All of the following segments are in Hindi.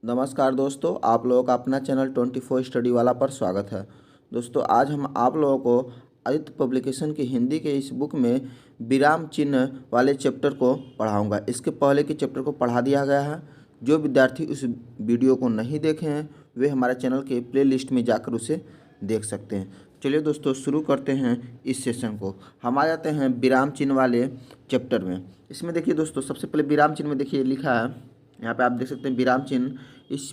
नमस्कार दोस्तों, आप लोगों का अपना चैनल 24 स्टडी वाला पर स्वागत है। दोस्तों आज हम आप लोगों को आदित्य पब्लिकेशन की हिंदी के इस बुक में विराम चिन्ह वाले चैप्टर को पढ़ाऊंगा। इसके पहले के चैप्टर को पढ़ा दिया गया है। जो विद्यार्थी उस वीडियो को नहीं देखे हैं वे हमारे चैनल के प्ले लिस्ट में जाकर उसे देख सकते हैं। चलिए दोस्तों शुरू करते हैं इस सेशन को। हम आ जाते हैं विराम चिन्ह वाले चैप्टर में। इसमें देखिए दोस्तों, सबसे पहले विराम चिन्ह में देखिए लिखा है, यहाँ पे आप देख सकते हैं विराम चिन्ह। इस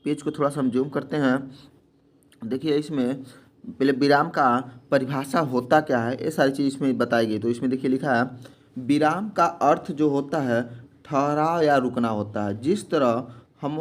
पेज को थोड़ा सा हम जूम करते हैं। देखिए इसमें पहले विराम का परिभाषा होता क्या है, ये सारी चीज़ इसमें बताई गई। तो इसमें देखिए लिखा है, विराम का अर्थ जो होता है ठहराव या रुकना होता है। जिस तरह हम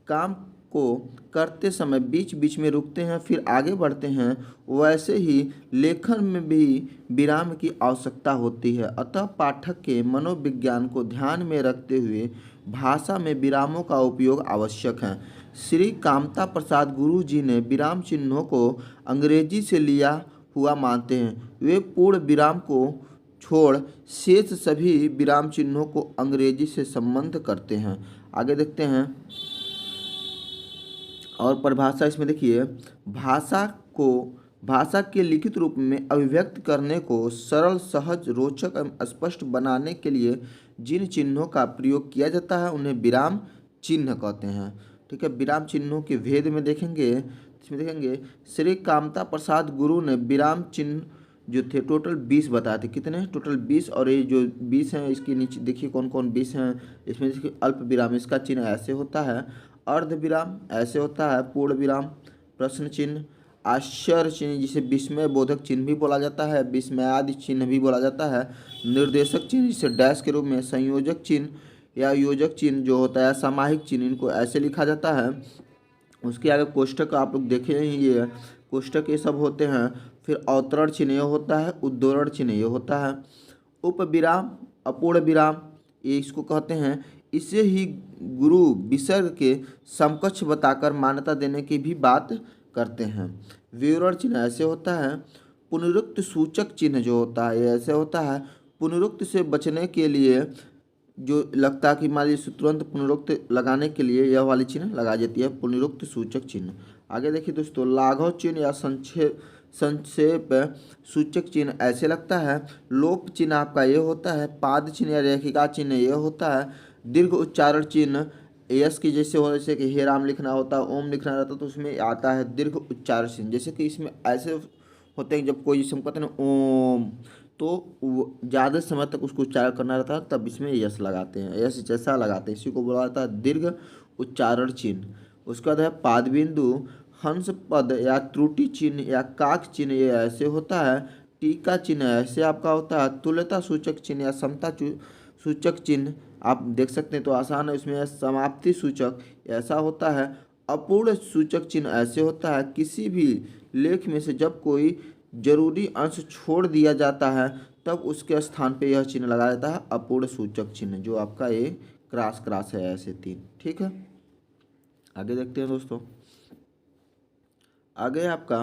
काम को करते समय बीच बीच में रुकते हैं फिर आगे बढ़ते हैं, वैसे ही लेखन में भी विराम की आवश्यकता होती है। अतः पाठक के मनोविज्ञान को ध्यान में रखते हुए भाषा में विरामों का उपयोग आवश्यक है। श्री कामता प्रसाद गुरु जी ने विराम चिन्हों को अंग्रेजी से लिया हुआ मानते हैं। वे पूर्ण विराम को छोड़ शेष सभी विराम चिन्हों को अंग्रेजी से संबंध करते हैं। आगे देखते हैं और परिभाषा इसमें देखिए, भाषा के लिखित रूप में अभिव्यक्त करने को सरल, सहज, रोचक एवं स्पष्ट बनाने के लिए जिन चिन्हों का प्रयोग किया जाता है उन्हें विराम चिन्ह कहते हैं। ठीक है, विराम चिन्हों के भेद में देखेंगे, इसमें देखेंगे श्री कामता प्रसाद गुरु ने विराम चिन्ह जो थे टोटल 20 बताए थे। कितने? टोटल 20। और ये जो 20 हैं इसके नीचे देखिए कौन कौन 20 हैं। इसमें देखिए अल्प विराम, इसका चिन्ह ऐसे होता है। अर्ध विराम ऐसे होता है। पूर्ण विराम, प्रश्न चिन्ह, आश्चर्य चिन्ह जिसे विस्मय बोधक चिन्ह भी बोला जाता है, विस्मयादि चिन्ह भी बोला जाता है, निर्देशक चिन्ह जिसे डैश के रूप में, संयोजक चिन्ह या योजक चिन्ह जो होता है, सामाहिक चिन्ह, इनको ऐसे लिखा जाता है। उसके आगे कोष्ठक आप लोग देखे ही, ये कोष्ठक ये सब होते हैं। फिर अवतरण चिन्ह ये होता है, उद्धरण चिन्ह ये होता है, उपविराम, अपूर्ण विराम ये इसको कहते हैं। इसे ही गुरु विसर्ग के समकक्ष बताकर मान्यता देने की भी बात करते हैं। विवरण चिन्ह ऐसे होता है। पुनरुक्त सूचक चिन्ह जो होता है ये ऐसे होता है। पुनरुक्त से बचने के लिए जो लगता है कि मान लीजिए तुरंत पुनरुक्त लगाने के लिए यह वाली चिन्ह लगाई जाती है, पुनरुक्त सूचक चिन्ह। आगे देखिए दोस्तों, लाघव चिन्ह या संक्षेप सूचक चिन्ह ऐसे लगता है। लोप चिन्ह आपका ये होता है। पाद चिन्ह या रेखिका चिन्ह ये होता है। दीर्घ उच्चारण चिन्ह यस की जैसे हो, जैसे कि हे राम लिखना होता है, ओम लिखना रहता है तो उसमें आता है दीर्घ उच्चारण चिन्ह। जैसे कि इसमें ऐसे होते हैं जब कोई जिसम कहते हैं ना ओम, तो ज़्यादा समय तक उसको उच्चारण करना रहता है तब इसमें यस लगाते हैं, यस जैसा लगाते हैं, इसी को बोला जाता है दीर्घ उच्चारण चिन्ह। उसके बाद है पाद बिंदु, हंस पद या त्रुटि चिन्ह या काक चिन्ह ये ऐसे होता है। टीका चिन्ह ऐसे आपका होता है। तुल्यता सूचक चिन्ह या समता सूचक चिन्ह आप देख सकते हैं तो आसान है, इसमें समाप्ति सूचक ऐसा होता है। अपूर्ण सूचक चिन्ह ऐसे होता है। किसी भी लेख में से जब कोई जरूरी अंश छोड़ दिया जाता है तब उसके स्थान पे यह चिन्ह लगाया जाता है अपूर्ण सूचक चिन्ह, जो आपका ये क्रॉस है, ऐसे 3। ठीक है, आगे देखते हैं दोस्तों। आगे आपका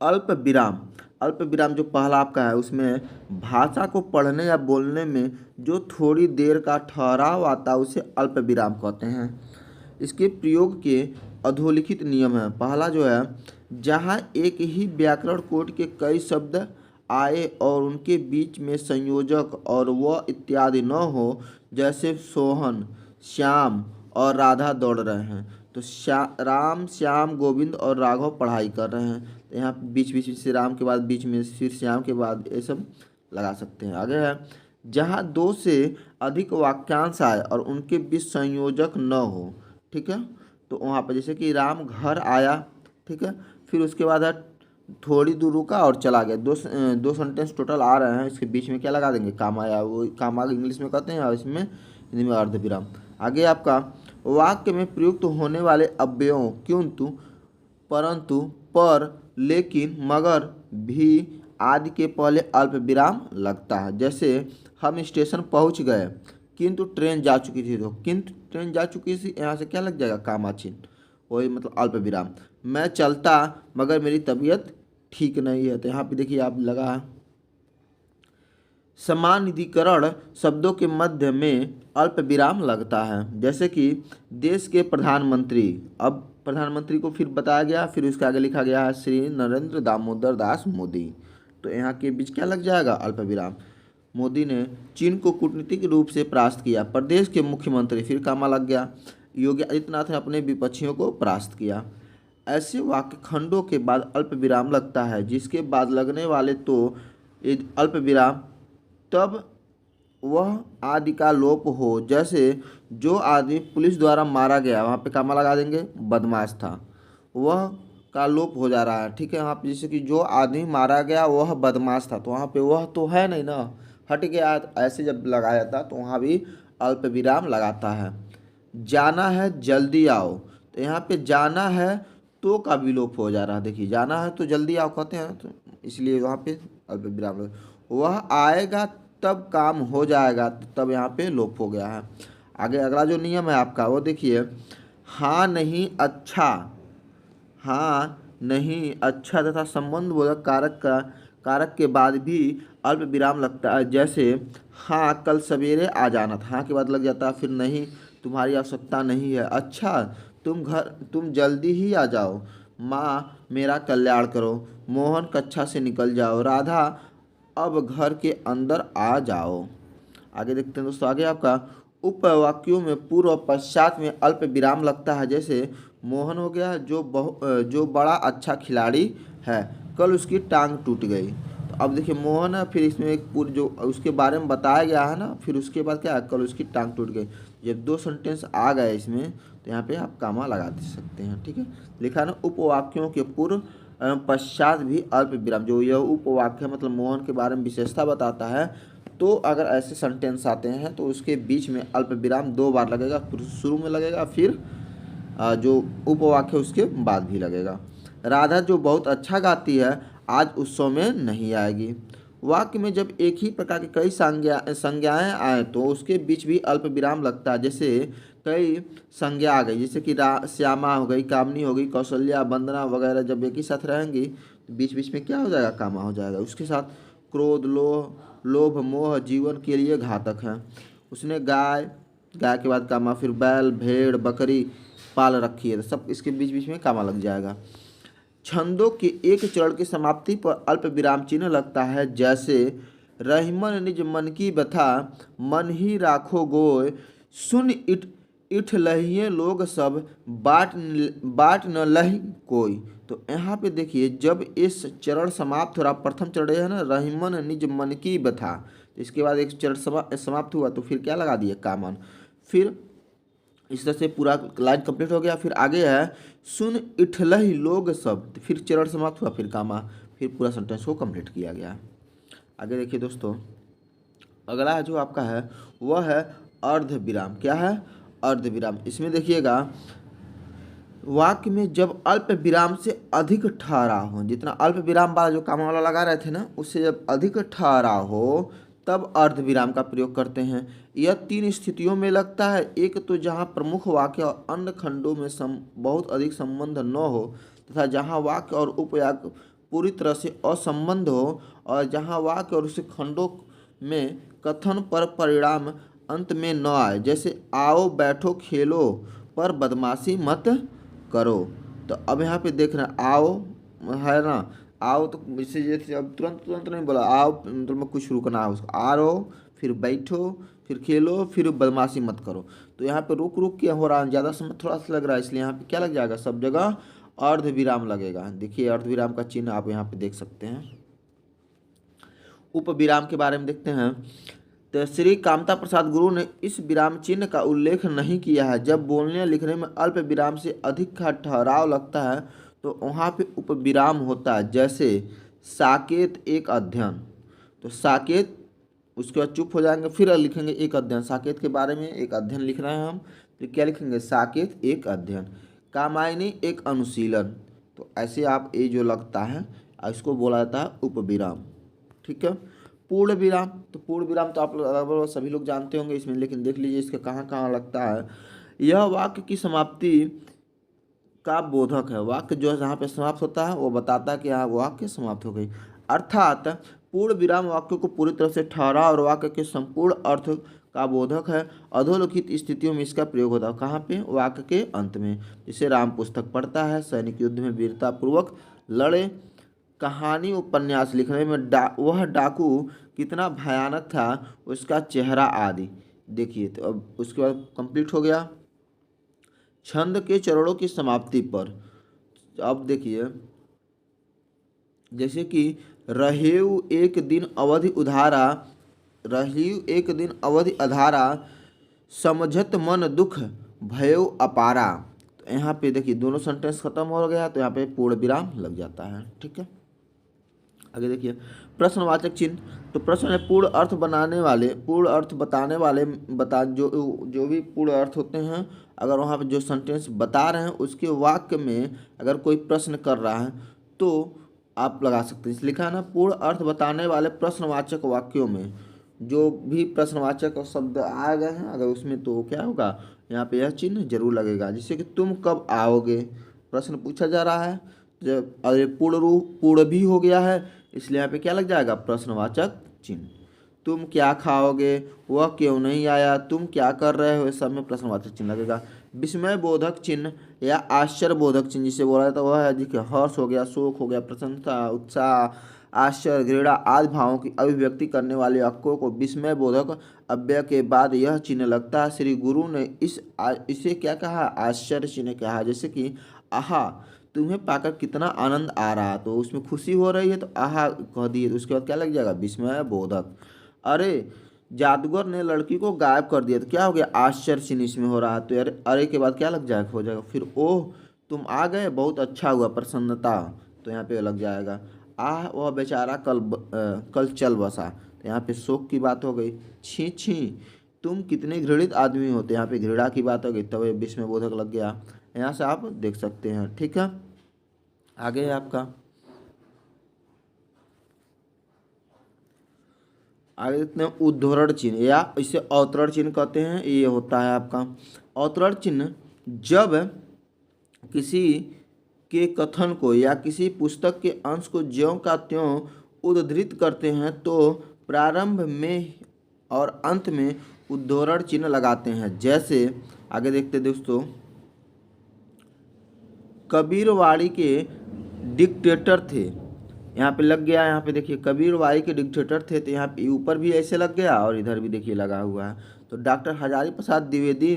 अल्प विराम। अल्प विराम जो पहला आपका है उसमें भाषा को पढ़ने या बोलने में जो थोड़ी देर का ठहराव आता है उसे अल्प विराम कहते हैं। इसके प्रयोग के अधोलिखित नियम हैं। पहला जो है, जहाँ एक ही व्याकरण कोट के कई शब्द आए और उनके बीच में संयोजक और व इत्यादि न हो, जैसे सोहन, श्याम और राधा दौड़ रहे हैं, तो राम, श्याम, गोविंद और राघव पढ़ाई कर रहे हैं, तो यहाँ बीच बीच में से राम के बाद बीच में फिर श्याम के बाद ये सब लगा सकते हैं। आगे है, जहाँ 2 से अधिक वाक्यांश आए और उनके बीच संयोजक न हो। ठीक है, तो वहाँ पर जैसे कि राम घर आया, ठीक है, फिर उसके बाद है थोड़ी दूर रुका और चला गया। दो सेंटेंस टोटल आ रहे हैं, इसके बीच में क्या लगा देंगे? काम आया, वो काम आगे इंग्लिश में कहते हैं और इसमें हिंदी में अर्ध विराम। आगे आपका वाक्य में प्रयुक्त होने वाले अव्ययों किंतु, परंतु, पर, लेकिन, मगर, भी आदि के पहले अल्प विराम लगता है। जैसे हम स्टेशन पहुंच गए किंतु ट्रेन जा चुकी थी, तो किंतु ट्रेन जा चुकी थी यहाँ से क्या लग जाएगा? कामा चिन्ह, वही मतलब अल्प विराम। मैं चलता मगर मेरी तबीयत ठीक नहीं है, तो यहाँ पे देखिए आप लगा समानाधिकरण शब्दों के मध्य में अल्प विराम लगता है, जैसे कि देश के प्रधानमंत्री। अब प्रधानमंत्री को फिर बताया गया, फिर उसके आगे लिखा गया है श्री नरेंद्र दामोदर दास मोदी। तो यहाँ के बीच क्या लग जाएगा? अल्प विराम। मोदी ने चीन को कूटनीतिक रूप से परास्त किया। प्रदेश के मुख्यमंत्री, फिर कामा लग गया। योगी आदित्यनाथ ने अपने विपक्षियों को परास्त किया। ऐसे वाक्य खंडों के बाद अल्प विराम लगता है, जिसके बाद लगने वाले तो अल्प विराम तब वह आदि का लोप हो। जैसे जो आदमी पुलिस द्वारा मारा गया, वहाँ पे कामा लगा देंगे, बदमाश था, वह का लोप हो जा रहा है। ठीक है, वहाँ पे जैसे कि जो आदमी मारा गया वह बदमाश था, तो वहाँ पे वह तो है नहीं ना, हट गया। ऐसे जब लगाया जाता तो वहाँ भी अल्प विराम लगाता है। जाना है जल्दी आओ, तो यहाँ पे जाना है तो का विलोप हो जा रहा है। देखिए, जाना है तो जल्दी आओ कहते हैं, तो इसलिए वहाँ पे अल्प विराम वह आएगा तब काम हो जाएगा, तो तब यहाँ पे लोप हो गया है। आगे अगला जो नियम है आपका वो देखिए, हाँ नहीं अच्छा, हाँ नहीं अच्छा तथा संबंध बोधक कारक के बाद भी अल्प विराम लगता है। जैसे हाँ कल सवेरे आ जाना था, हाँ के बाद लग जाता है। फिर नहीं तुम्हारी आवश्यकता नहीं है। अच्छा तुम जल्दी ही आ जाओ। माँ मेरा कल्याण करो। मोहन कक्षा से निकल जाओ। राधा अब घर के अंदर आ जाओ। आगे देखते हैं दोस्तों, आगे आपका उपवाक्यों में पूर्व और पश्चात में अल्प विराम लगता है। जैसे मोहन हो गया जो बड़ा अच्छा खिलाड़ी है, कल उसकी टांग टूट गई। तो अब देखिए मोहन है, फिर इसमें एक पूर्व जो उसके बारे में बताया गया है ना, फिर उसके बाद क्या है, कल उसकी टांग टूट गई। जब दो सेंटेंस आ गए इसमें, तो यहाँ पे आप कामा लगा दे सकते हैं। ठीक है, लिखा है ना, उपवाक्यों के पूर्व पश्चात भी अल्प विराम। जो यह उपवाक्य मतलब मोहन के बारे में विशेषता बताता है, तो अगर ऐसे सेंटेंस आते हैं तो उसके बीच में अल्प विराम 2 बार लगेगा। शुरू में लगेगा, फिर जो उपवाक्य उसके बाद भी लगेगा। राधा जो बहुत अच्छा गाती है आज उत्सव में नहीं आएगी। वाक्य में जब एक ही प्रकार की कई संज्ञाएं आए तो उसके बीच भी अल्प विराम लगता है। जैसे कई संज्ञा आ गई, जैसे कि श्यामा हो गई, कामनी हो गई, कौशल्या, वंदना वगैरह जब एक ही साथ रहेंगी तो बीच बीच में क्या हो जाएगा, कामा हो जाएगा। उसके साथ क्रोध, लोभ, मोह जीवन के लिए घातक है। उसने गाय के बाद कामा, फिर बैल, भेड़, बकरी पाल रखी है, तो सब इसके बीच बीच में कामा लग जाएगा। छंदों के एक चरण की समाप्ति पर अल्प विराम चिन्ह लगता है। जैसे रहीमन निज मन की व्यथा, मन ही राखो गोय, सुन इठ लहिए लोग सब, बाट न लही कोई। तो यहाँ पे देखिए, जब इस चरण समाप्त हो रहा, प्रथम चरण है ना, रहीमन निज मन की व्यथा, इसके बाद एक चरण समाप्त हुआ तो फिर क्या लगा दिए, कामन। फिर इस तरह से पूरा लाइन कंप्लीट हो गया। फिर आगे है सुन इठलहि लोग सब, तो फिर चरण समाप्त हुआ, फिर कामा, फिर पूरा सेंटेंस को कंप्लीट किया गया। आगे देखिए दोस्तों, अगला जो आपका है वह है अर्ध विराम। क्या है, अर्ध विराम। इसमें देखिएगा, वाक्य में जब अल्प विराम से अधिक ठहराव हो, जितना अल्प विराम वाला जो कामा वाला लगा रहे थे ना, उससे जब अधिक ठहराव हो तब अर्ध विराम का प्रयोग करते हैं। यह 3 स्थितियों में लगता है। एक तो जहाँ प्रमुख वाक्य और अन्य खंडों में बहुत अधिक संबंध न हो, तथा जहाँ वाक्य और उपवाक्य पूरी तरह से असंबद्ध हो, और जहाँ वाक्य और उसके खंडों में कथन पर परिणाम अंत में न आए। जैसे आओ बैठो खेलो पर बदमाशी मत करो। तो अब यहाँ पे देख रहे हैं, आओ है ना, आओ तो इससे जैसे अब तुरंत नहीं बोला, आओ मतलब कुछ रुकना है उसको, आ रहो, फिर बैठो, फिर खेलो, फिर बदमाशी मत करो। तो यहाँ पे रुक के हो रहा है, ज़्यादा समय थोड़ा सा लग रहा है, इसलिए यहाँ पे क्या लग जाएगा, सब जगह अर्ध विराम लगेगा। देखिए अर्ध विराम का चिन्ह आप यहाँ पे देख सकते हैं। उप विराम के बारे में देखते हैं, तो श्री कामता प्रसाद गुरु ने इस विराम चिन्ह का उल्लेख नहीं किया है। जब बोलने लिखने में अल्प विराम से अधिक का ठहराव लगता है तो वहाँ पे उप विराम होता है। जैसे साकेत एक अध्ययन, तो साकेत, उसके बाद चुप हो जाएंगे, फिर लिखेंगे एक अध्ययन। साकेत के बारे में एक अध्ययन लिख रहे हैं हम, तो क्या लिखेंगे, साकेत एक अध्ययन। कामायनी एक अनुशीलन। तो ऐसे आप ये जो लगता है इसको बोला जाता है उप विराम। ठीक है, पूर्ण विराम, तो पूर्ण विराम तो आप लोग सभी लोग जानते होंगे इसमें, लेकिन देख लीजिए इसका कहाँ कहाँ लगता है। यह वाक्य की समाप्ति का बोधक है। वाक्य जो है जहाँ पे समाप्त होता है वो बताता है कि हाँ वाक्य समाप्त हो गई। अर्थात पूर्ण विराम वाक्य को पूरी तरह से ठहरा और वाक्य के संपूर्ण अर्थ का बोधक है। अधोलिखित स्थितियों में इसका प्रयोग होता है कहाँ पे? वाक्य के अंत में। जैसे राम पुस्तक पढ़ता है, सैनिक युद्ध में वीरतापूर्वक लड़े, कहानी उपन्यास लिखने में वह डाकू कितना भयानक था, उसका चेहरा आदि। देखिए तो अब उसके बाद कंप्लीट हो गया। छंद के चरणों की समाप्ति पर अब देखिए, जैसे कि रहेउ एक दिन अवधि उधारा, रहिउ एक दिन अवधि अधारा, समझत मन दुख भयो अपारा। तो यहाँ पे देखिए दोनों सेंटेंस खत्म हो गया, तो यहाँ पे पूर्ण विराम लग जाता है। ठीक है, आगे देखिए प्रश्नवाचक चिन्ह। तो प्रश्न है पूर्ण अर्थ बनाने वाले, पूर्ण अर्थ बताने वाले जो भी पूर्ण अर्थ होते हैं, अगर वहाँ पे जो सेंटेंस बता रहे हैं उसके वाक्य में अगर कोई प्रश्न कर रहा है तो आप लगा सकते हैं। लिखा है ना, पूर्ण अर्थ बताने वाले प्रश्नवाचक वाक्यों में जो भी प्रश्नवाचक शब्द आ गए हैं अगर उसमें, तो क्या होगा यहाँ पे यह चिन्ह जरूर लगेगा। जैसे कि तुम कब आओगे, प्रश्न पूछा जा रहा है, जब अरे पूर्ण भी हो गया है इसलिए यहाँ पे क्या लग जाएगा? प्रश्नवाचक चिन्ह। तुम क्या खाओगे, वह क्यों नहीं आया, तुम क्या कर रहे हो, इस सब में प्रश्नवाचक चिन्ह लगेगा। विस्मय बोधक चिन्ह या आश्चर्य बोधक चिन्ह जिसे बोला जाता है वह है देखिए हर्ष हो गया, शोक हो गया, प्रसन्नता, उत्साह, आश्चर्य, घृणा आदि भावों की अभिव्यक्ति करने वाले वाक्यों को विस्मय बोधक अव्यय के बाद यह चिन्ह लगता है। श्री गुरु ने इसे क्या कहा? आश्चर्य चिन्ह कहा। जैसे कि आहा तुम्हें पाकर कितना आनंद आ रहा, तो उसमें खुशी हो रही है तो आहा कह दिए, तो उसके बाद क्या लग जाएगा? विस्मय बोधक। अरे जादूगर ने लड़की को गायब कर दिया, तो क्या हो गया? आश्चर्य चिन्ह इसमें हो रहा है, तो अरे के बाद क्या लग जाएगा? हो जाएगा। फिर ओह तुम आ गए, बहुत अच्छा हुआ, प्रसन्नता, तो यहाँ पे लग जाएगा। आह वह बेचारा कल चल बसा, तो यहाँ पे शोक की बात हो गई। छी छी तुम कितने घृणित आदमी होते, यहाँ पे घृणा की बात हो गई, तब विस्मय बोधक लग गया। यहाँ से आप देख सकते हैं। ठीक है, आगे है आपका, आगे देखते हैं उद्धरण चिन्ह या इसे अवतरण चिन्ह कहते हैं। ये होता है आपका अवतरण चिन्ह जब किसी के कथन को या किसी पुस्तक के अंश को ज्यों का त्यों उद्धृत करते हैं तो प्रारंभ में और अंत में उद्धरण चिन्ह लगाते हैं। जैसे आगे देखते हैं दोस्तों, कबीरवाड़ी के डिक्टेटर थे, यहाँ पे लग गया। यहाँ पे देखिए कबीरवाड़ी के डिक्टेटर थे, तो यहाँ पे ऊपर भी ऐसे लग गया और इधर भी देखिए लगा हुआ है। तो डॉक्टर हजारी प्रसाद द्विवेदी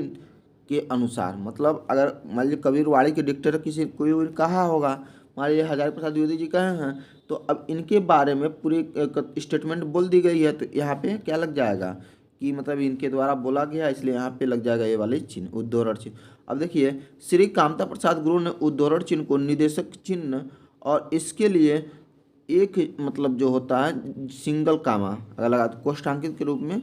के अनुसार, मतलब अगर मान लीजिए कबीरवाड़ी के डिक्टेटर किसी कोई कहा होगा, मान लीजिए हजारी प्रसाद द्विवेदी जी कहे हैं, तो अब इनके बारे में पूरी स्टेटमेंट बोल दी गई है, तो यहाँ पे क्या लग जाएगा कि मतलब इनके द्वारा बोला गया, इसलिए यहाँ पे लग जाएगा ये वाले चिन्ह, उद्धरण चिन्ह। अब देखिए श्री कामता प्रसाद गुरु ने उद्धरण चिन्ह को निदेशक चिन्ह और इसके लिए एक मतलब जो होता है सिंगल कामा अगर लगा तो कोष्ठांकित के रूप में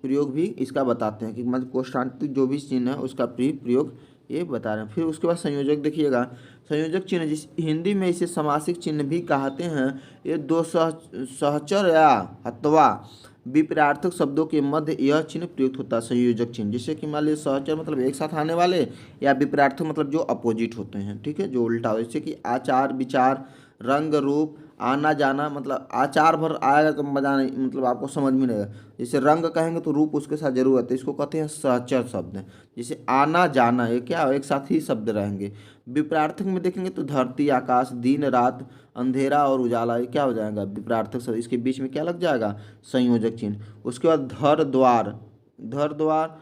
प्रयोग भी इसका बताते हैं कि मतलब कोष्ठांकित जो भी चिन्ह है उसका प्रयोग ये बता रहे हैं। फिर उसके बाद संयोजक देखिएगा, संयोजक चिन्ह जिस हिंदी में इसे समासिक चिन्ह भी कहते हैं, ये दो सहचर या अथवा विपरीतार्थक शब्दों के मध्य यह चिन्ह प्रयुक्त होता है, संयोजक चिन्ह। जैसे कि मान लीजिए सहचर मतलब एक साथ आने वाले, या विपरीतार्थक मतलब जो अपोजिट होते हैं, ठीक है, जो उल्टा हो। जैसे कि आचार विचार, रंग रूप, आना जाना, मतलब आचार भर आएगा तो मजा नहीं, मतलब आपको समझ में नहीं आएगा। जैसे रंग कहेंगे तो रूप उसके साथ जरूर है, तो इसको कहते हैं सहचर शब्द। जैसे आना जाना ये क्या एक साथ ही शब्द रहेंगे। विपरीतार्थक में देखेंगे तो धरती आकाश, दिन रात, अंधेरा और उजाला, ये क्या हो जाएगा? विपरीतार्थक शब्द। इसके बीच में क्या लग जाएगा? संयोजक चिन्ह। उसके बाद धर द्वार, धर द्वार,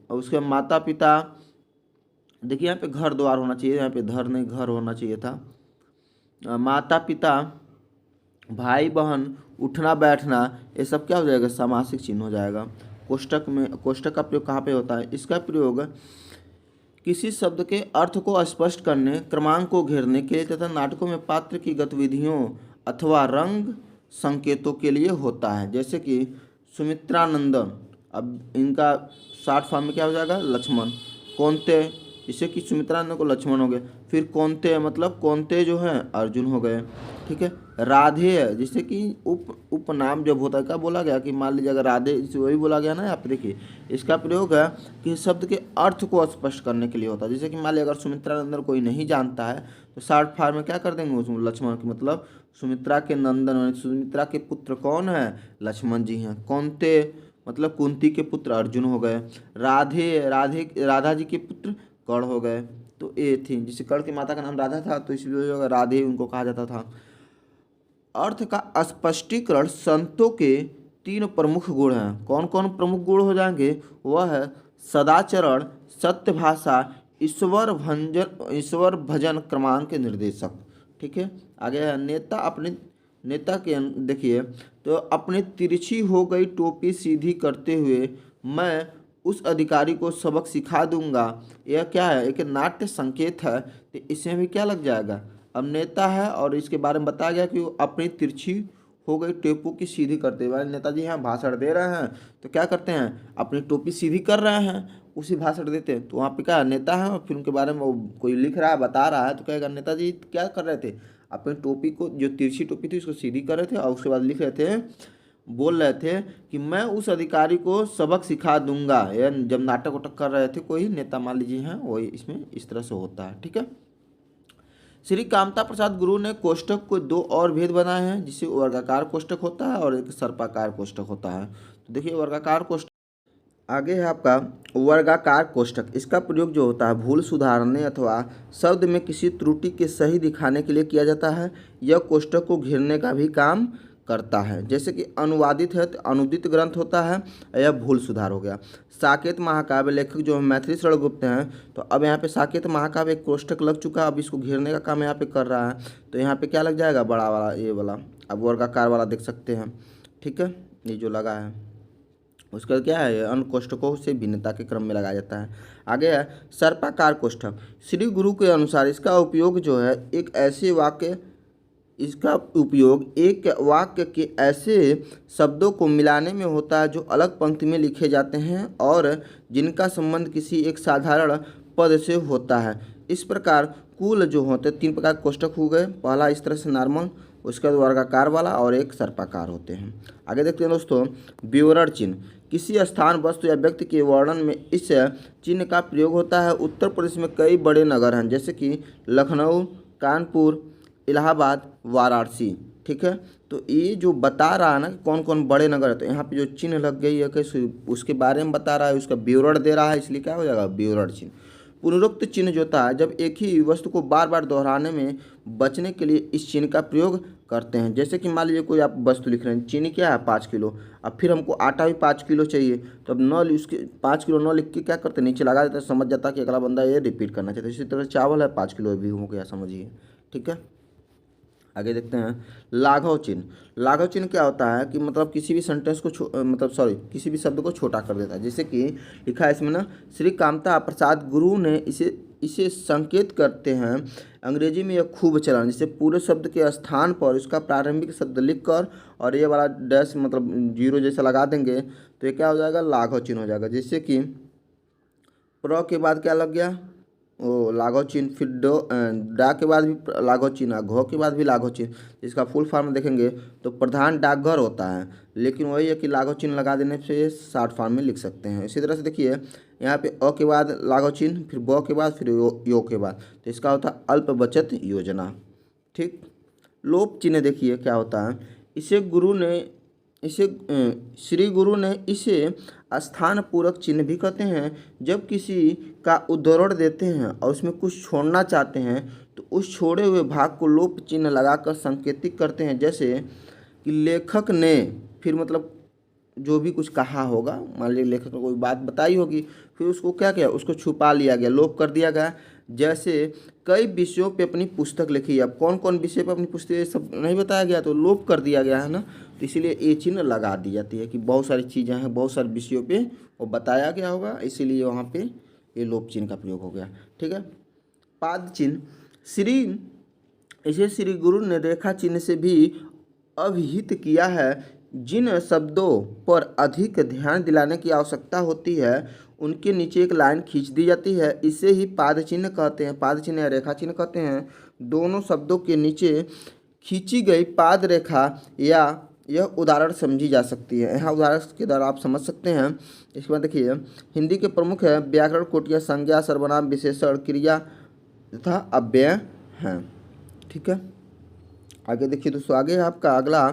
उसके बाद माता पिता, देखिए यहाँ पे घर द्वार होना चाहिए, यहाँ पे धर नहीं घर होना चाहिए था। माता पिता, भाई बहन, उठना बैठना, ये सब क्या हो जाएगा? समासिक चिन्ह हो जाएगा। कोष्टक में, कोष्टक का प्रयोग कहाँ पे होता है? इसका प्रयोग किसी शब्द के अर्थ को स्पष्ट करने, क्रमांक को घेरने के लिए तथा नाटकों में पात्र की गतिविधियों अथवा रंग संकेतों के लिए होता है। जैसे कि सुमित्रानंदन, अब इनका शॉर्ट फॉर्म में क्या हो जाएगा? लक्ष्मण। कौनते, जैसे कि सुमित्रानंदन को लक्ष्मण हो गए। फिर कौनते मतलब कौनते जो है अर्जुन हो गए, ठीक है। राधेय, जैसे कि उपनाम जब होता है, क्या बोला गया कि मान लीजिए अगर राधे, वही बोला गया ना। आप देखिए इसका प्रयोग है कि शब्द के अर्थ को स्पष्ट करने के लिए होता है। जैसे कि मान लीजिए अगर सुमित्रानंदन कोई नहीं जानता है तो शॉर्ट फॉर्म में क्या कर देंगे उसमें? लक्ष्मण की मतलब सुमित्रा के नंदन, सुमित्रा के पुत्र कौन है? लक्ष्मण जी हैं। कौनते मतलब कुंती के पुत्र अर्जुन हो गए। राधा जी के पुत्र कर्ण हो गए। तो ये थी, जिसे कर्ण की माता का नाम राधा था तो इसलिए राधे उनको कहा जाता था। अर्थ का स्पष्टीकरण, संतों के 3 प्रमुख गुण हैं। कौन कौन प्रमुख गुण हो जाएंगे? वह है सदाचरण, सत्य भाषा, ईश्वर भजन क्रमांक के निर्देशक। ठीक है, आगे है नेता के देखिए, तो अपनी तिरछी हो गई टोपी सीधी करते हुए मैं उस अधिकारी को सबक सिखा दूंगा। यह क्या है? एक नाट्य संकेत है, तो इसमें भी क्या लग जाएगा? अब नेता है और इसके बारे में बताया गया कि वो अपनी तिरछी हो गई टोपी की सीधी करते हुए, नेताजी यहाँ भाषण दे रहे हैं तो क्या करते हैं? अपनी टोपी सीधी कर रहे हैं, उसी भाषण देते हैं। तो वहाँ पे क्या नेता है और फिर उनके बारे में वो कोई लिख रहा है, बता रहा है, तो कहेगा नेताजी क्या कर रहे थे? अपनी टोपी को, जो तिरछी टोपी थी उसको सीधी कर रहे थे और उसके बाद लिख रहे थे, बोल रहे थे कि मैं उस अधिकारी को सबक सिखा दूंगा। या जब नाटक वाटक कर रहे थे कोई नेता मान लीजिए हैं, वही इसमें इस तरह से होता है। ठीक है, श्री कामता प्रसाद गुरु ने कोष्ठक को 2 और भेद बनाए हैं, जिसे वर्गाकार कोष्ठक होता है और एक सर्पाकार कोष्ठक होता है। तो देखिए वर्गाकार कोष्ठक, आगे है आपका वर्गाकार कोष्ठक। इसका प्रयोग जो होता है भूल सुधारने अथवा शब्द में किसी त्रुटि के सही दिखाने के लिए किया जाता है। यह कोष्ठक को घेरने का भी काम करता है। जैसे कि अनुवादित है तो अनुदित ग्रंथ होता है, यह भूल सुधार हो गया। साकेत महाकाव्य लेखक जो मैथिली शरण गुप्त हैं, तो अब यहाँ पे साकेत महाकाव्य एक कोष्ठक लग चुका है, अब इसको घेरने का काम यहाँ पे कर रहा है। तो यहाँ पे क्या लग जाएगा? बड़ा वाला, ये वाला। अब वर्गाकार वाला देख सकते हैं। ठीक है, ये जो लगा है उसका क्या है? अन्य कोष्ठकों से भिन्नता के क्रम में लगाया जाता है। आगे है सर्पाकार कोष्ठक। श्री गुरु के अनुसार इसका उपयोग जो है एक वाक्य के ऐसे शब्दों को मिलाने में होता है जो अलग पंक्ति में लिखे जाते हैं और जिनका संबंध किसी एक साधारण पद से होता है। इस प्रकार कुल जो होते 3 प्रकार के कोष्ठक हो गए। पहला इस तरह से नॉर्मल, उसके बाद वर्गाकार वाला और एक सर्पाकार होते हैं। आगे देखते हैं दोस्तों, विवरण चिन्ह। किसी स्थान, वस्तु या व्यक्ति के वर्णन में इस चिन्ह का प्रयोग होता है। उत्तर प्रदेश में कई बड़े नगर हैं, जैसे कि लखनऊ, कानपुर, इलाहाबाद, वाराणसी। ठीक है, तो ये जो बता रहा है ना कौन कौन बड़े नगर है, तो यहाँ पे जो चिन्ह लग गई है कि उसके बारे में बता रहा है, उसका विवरण दे रहा है, इसलिए क्या हो जाएगा? विवरण चिन्ह। पुनरुक्त चिन्ह जो होता है, जब एक ही वस्तु को बार बार दोहराने में बचने के लिए इस चिन्ह का प्रयोग करते हैं। जैसे कि मान लीजिए कोई आप वस्तु लिख रहे हैं, चीनी क्या है? 5 किलो। अब फिर हमको आटा भी 5 किलो चाहिए, तो अब उसके 5 किलो न लिख के क्या करते हैं? नीचे लगा देते हैं, समझ जाता है कि अगला बंदा ये रिपीट करना चाहता है। इसी तरह चावल है 5 किलो भी हो गया, समझिए। ठीक है, आगे देखते हैं लाघव चिन्ह। लाघव चिन्ह क्या होता है कि मतलब किसी भी सेंटेंस को किसी भी शब्द को छोटा कर देता है। जैसे कि लिखा है इसमें ना, श्री कामता प्रसाद गुरु ने इसे संकेत करते हैं। अंग्रेजी में यह खूब चलन, जिसे पूरे शब्द के स्थान पर उसका प्रारंभिक शब्द लिखकर और ये वाला डैश मतलब 0 जैसा लगा देंगे तो ये क्या हो जाएगा? लाघव चिन्ह हो जाएगा। जैसे कि प्र के बाद क्या लग गया? ओ लाघव चिन्ह, फिर डा के बाद भी लाघव चिन्ह, घ के बाद भी लाघव चिन्ह। इसका फुल फॉर्म देखेंगे तो प्रधान डाकघर होता है, लेकिन वही है कि लाघव चिन्ह लगा देने से शॉर्ट फॉर्म में लिख सकते हैं। इसी तरह से देखिए यहाँ पे अ के बाद लाघव चिन्ह, फिर ब के बाद, फिर यो के बाद, तो इसका होता है अल्प बचत योजना। ठीक, लोप चिन्ह देखिए क्या होता है। श्री गुरु ने इसे स्थान पूरक चिन्ह भी कहते हैं। जब किसी का उद्धरण देते हैं और उसमें कुछ छोड़ना चाहते हैं तो उस छोड़े हुए भाग को लोप चिन्ह लगाकर संकेतित करते हैं। जैसे कि लेखक ने, फिर मतलब जो भी कुछ कहा होगा, मान लीजिए लेखक ने कोई बात बताई होगी, फिर उसको क्या किया? उसको छुपा लिया गया, लोप कर दिया गया। जैसे कई विषयों पे अपनी पुस्तक लिखी है, अब कौन कौन विषय पे अपनी पुस्तक, ये सब नहीं बताया गया तो लोप कर दिया गया है ना, तो इसीलिए ये चिन्ह लगा दी जाती है कि बहुत सारी चीज़ें हैं, बहुत सारे विषयों पे वो बताया गया होगा, इसीलिए वहाँ पे ये लोप चिन्ह का प्रयोग हो गया। ठीक है, पाद चिन्ह। श्री गुरु ने रेखा चिन्ह से भी अभिहित किया है। जिन शब्दों पर अधिक ध्यान दिलाने की आवश्यकता होती है उनके नीचे एक लाइन खींच दी जाती है, इसे ही पाद चिन्ह कहते हैं। पाद चिन्ह या रेखा चिन्ह कहते हैं। दोनों शब्दों के नीचे खींची गई पाद रेखा या यह उदाहरण समझी जा सकती है। यहाँ उदाहरण के द्वारा आप समझ सकते हैं। इसके बाद देखिए हिंदी के प्रमुख है व्याकरण कोटियाँ संज्ञा, सर्वनाम, विशेषण, क्रिया तथा अव्यय हैं। ठीक है, आगे देखिए दोस्तों, आगे आपका अगला